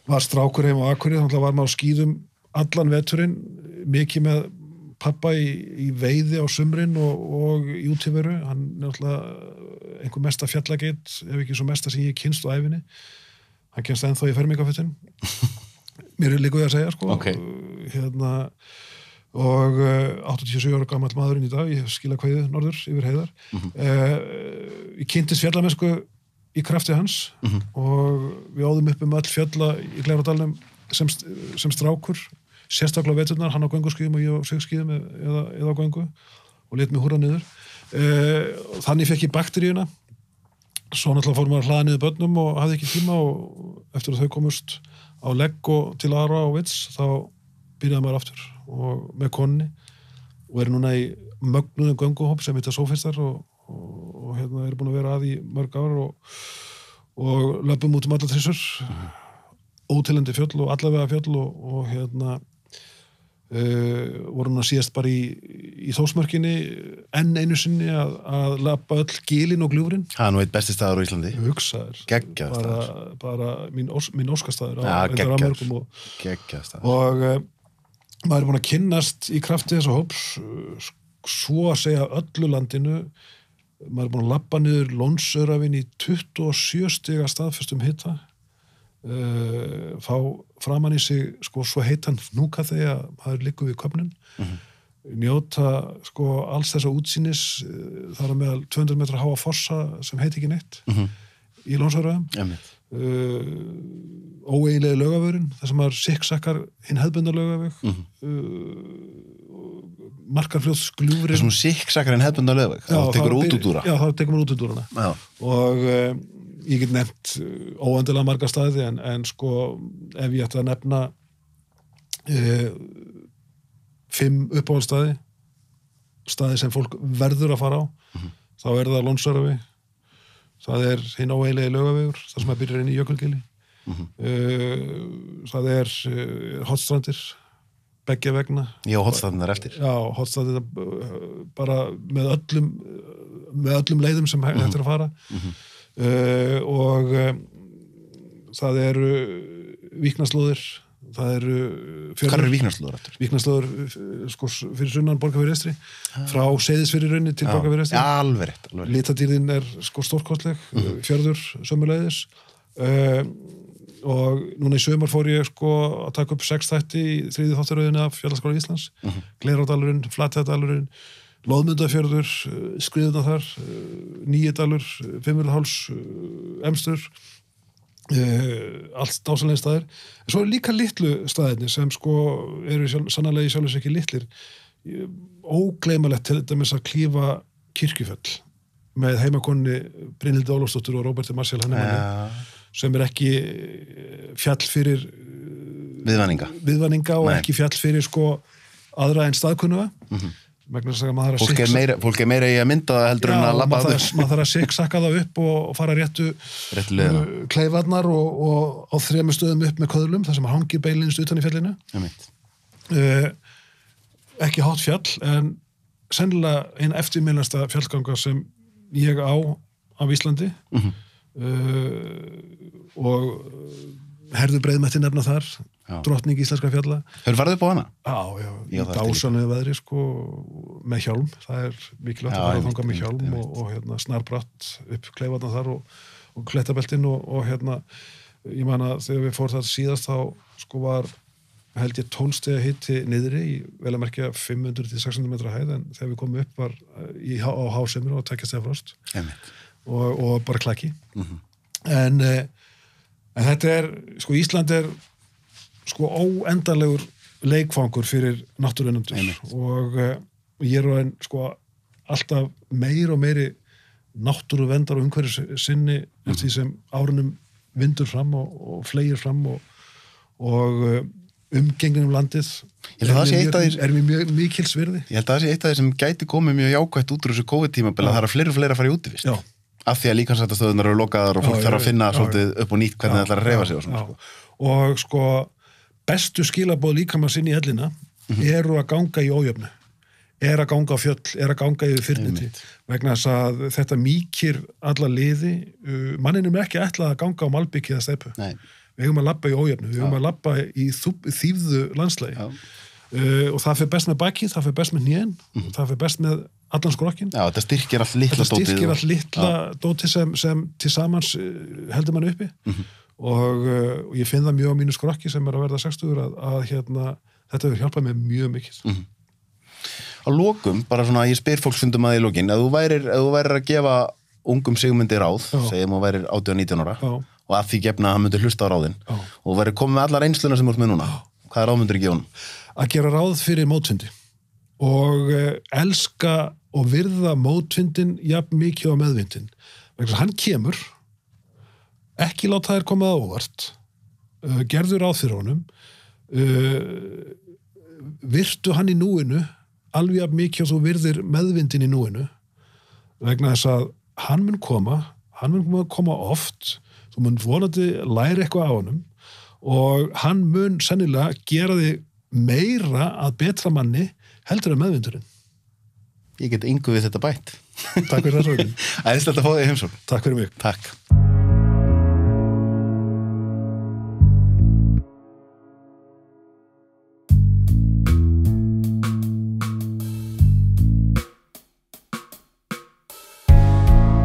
B: var strákur heim á Akureyri, þannig að var maður á skíðum allan veturinn, mikið með pappa í veiði á sumrin og í útiveru, hann er náttúrulega einhver mesta fjallageit, ef ekki svo mesta sem ég kynst á ævinni. Hann kennst ennþá í fermingafötin. Mér er líka við að segja, og 87 ára gamall maðurinn í dag, ég skila kveðið norður yfir heiðar. Ég kynntist fjallamennsku í krafti hans og við áðum upp öll fjölla í Glerárdalnum sem strákur, sérstaklega veturnar, hann á gönguskíðum og ég á sigskíðum eða á göngu og lét mig húrra niður. Þannig fekk ég bakteríuna. Svo náttúrulega fór maður að hlaða niður börnum og hafði ekki tíma og eftir að þau komust á legg og til Ara og Vits þá byrjaði maður aftur og með konni og er núna í mögnuðum gönguhóp sem heitir Sófistar og er búin að vera að í mörg ár og löpum út alla trissur ótilhendi fjöll og allavega fjöll og voru núna síðast bara í Þórsmörkinni enn einu sinni að labba öll gilin og gljúfrin.
A: Það er nú eitt besti staður á Íslandi.
B: Hugsaður.
A: Geggjaður staður.
B: Bara minn óskastaður.
A: Ja, geggjaður staður.
B: Og maður er búin að kynnast í krafti þessa hóps svo að segja öllu landinu. Maður er búin að labba niður Lónsöræfin í 27 stiga staðfestum hita. Fá framan í sig svo heitan hnúka þegar maður liggur við köfnun njóta alls þessa útsýnis þar á meðal 200 metra háa fossa sem heit ekki neitt í Lónsöræfum óeiginlega Laugavegurinn, þar sem maður siksakkar hinn hefðbundna Laugaveg, Markarfljótsgljúfurinn.
A: Þessum siksakkar hinn hefðbundna Laugaveg, þá tekur út út úra.
B: Já, þá tekur maður út út úrana.
A: Já.
B: Og ég get nefnt óendilega marga staði, en sko, ef ég ætti að nefna 5 uppáhaldsstaði, staði sem fólk verður að fara á, þá það Lónsöræfi, það hinn óeiginlegi Laugavegur, það sem að byrjar inn í Jökulgili, það Hollstrandir, beggja vegna.
A: Já, Hollstrandir eftir.
B: Já, Hollstrandir bara með öllum leiðum sem hægt að fara. Og það Víknaslóðir, það
A: Hvar Víknaslóður aftur?
B: Víknaslóður sko fyrir sunnan Borgarfjarðar-Eystri, frá Seyðisfirðihrauni til Borgarfjarðar-Eystri.
A: Já, alveg rétt.
B: Litadýrðin sko stórkostleg, fjörður sömuleiðis, og núna í sumar fór ég sko að taka upp 6 þætti í 3. þáttaröðinni af Fjallaskóla Íslands, Glerárdalurinn, Flateyjardalurinn, Loðmundafjörður, Skriðuna þar, Nýidalur, Fimmvörðuháls, Emstur, allt dásamlegir staðir. En svo líka litlu staðirnir sem sko eru sannarlega í sjálfs ekki litlir. Ógleymanlegt til dæmis að klífa Kirkjufell með heimakonni Brynhildi Ólafsdóttur og Róberti Marshall Hannemanni, sem ekki fjall fyrir viðvaninga og ekki fjall fyrir sko aðra en staðkunnuga.
A: Fólk meira í að mynda það heldur en að labba það upp.
B: Maður þarf að siksakka það upp og fara réttu kleifarnar og á 3 stöðum upp með köðlum, þar sem hangir beilinst utan í fjallinu. Ekki hátt fjall, en sennilega einn eftirminnasta fjallganga sem ég á Íslandi, og Herður Breiðmetti nefna þar, drottning íslenska fjalla.
A: Hefur farið upp á hana?
B: Já, dásamlegu veðri sko, með hjálm, það mikilvægt að fara að þanga með hjálm og snarbratt upp kleifarnar þar og klettabeltin og ég man að þegar við fórum það síðast þá sko var held ég 12 stiga hiti niðri í vel að merkja 500 til 600 metra hæð, en þegar við komum upp var á hásumir og 2 stiga frost og bara klaki. En þetta sko Ísland sko óendanlegur leikfangur fyrir náttúruundur og ég sko alltaf meiri og meiri náttúruverndar og umhverfissinni eftir því sem árunum vindur fram og fleygir fram og umgengnum landið mér mikils virði.
A: Ég held að það sé eitt af því sem gæti komið mjög jákvætt út úr þessu COVID-tímabili, að það fleiri og fleiri að fara í útivist. Já. Af því að líkamsræktarstöðunar eru lokaðar og fólk þarf að finna svolítið upp og nýtt hvernig það ætlar að hreyfa sig og svona. Og
B: sko bestu skilaboð líkamans inn í hellina eru að ganga í ójöfnu, að ganga á fjöll, að ganga yfir fyrniti, vegna þess að þetta mýkir alla liði. Manninum ekki ætlað að ganga á malbiki eða steypu. Nei. Við eigum að labba í ójöfnu, við eigum að labba í þýfðu landslagi. Og það fyrir best með baki, það fyrir best með hnén, það fyrir best með allan skrokkin. Já,
A: þetta styrkir allt litla dótið.
B: Þetta styrkir allt litla dótið sem til samans heldur mann uppi. Og ég finn það mjög á mínu skrokki sem að verða 60 að þetta hefur hjálpað mér mjög mikið.
A: Á lokum, bara svona, ég spyr fólk stundum að í lokin, ef þú værir að gefa ungum Sigmundi ráð, segjum að værir 18-19 ára, og að því gefna að hann myndi hlusta á ráðin, og væri komið með allar reynsluna sem þú ert með núna, hvaða ráð myndir gefa honum?
B: Að gera ráð fyrir mótfundi og elska og virða mótvindin jafn mikið á meðvindin. Hann kemur, ekki láta þær koma á óvart, gerðu ráð fyrir honum, virtu hann í núinu alveg jafn mikið og þú virðir meðvindin í núinu, vegna þess að hann mun koma oft, þú mun vonandi læra eitthvað á honum og hann mun sennilega gera þig meira að betra manni heldur en meðvindurinn.
A: Ég get engu við þetta bætt.
B: Takk fyrir það.
A: Æðislegt að fá þig í heimsókn.
B: Takk fyrir mig.
A: Takk.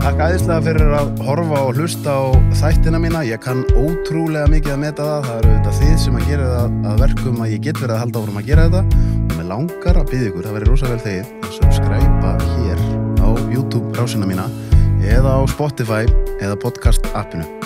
A: Takk æðislega fyrir að horfa og hlusta á þættina mína. Ég kann ótrúlega mikið að meta það. Það eru auðvitað þið sem að gera það að verkum að ég get verið að halda áfram að gera þetta. Og mig langar að biðja ykkur, það væri rosa vel þegið, að subscribe hér á YouTube rásina mína eða á Spotify eða podcast appinu.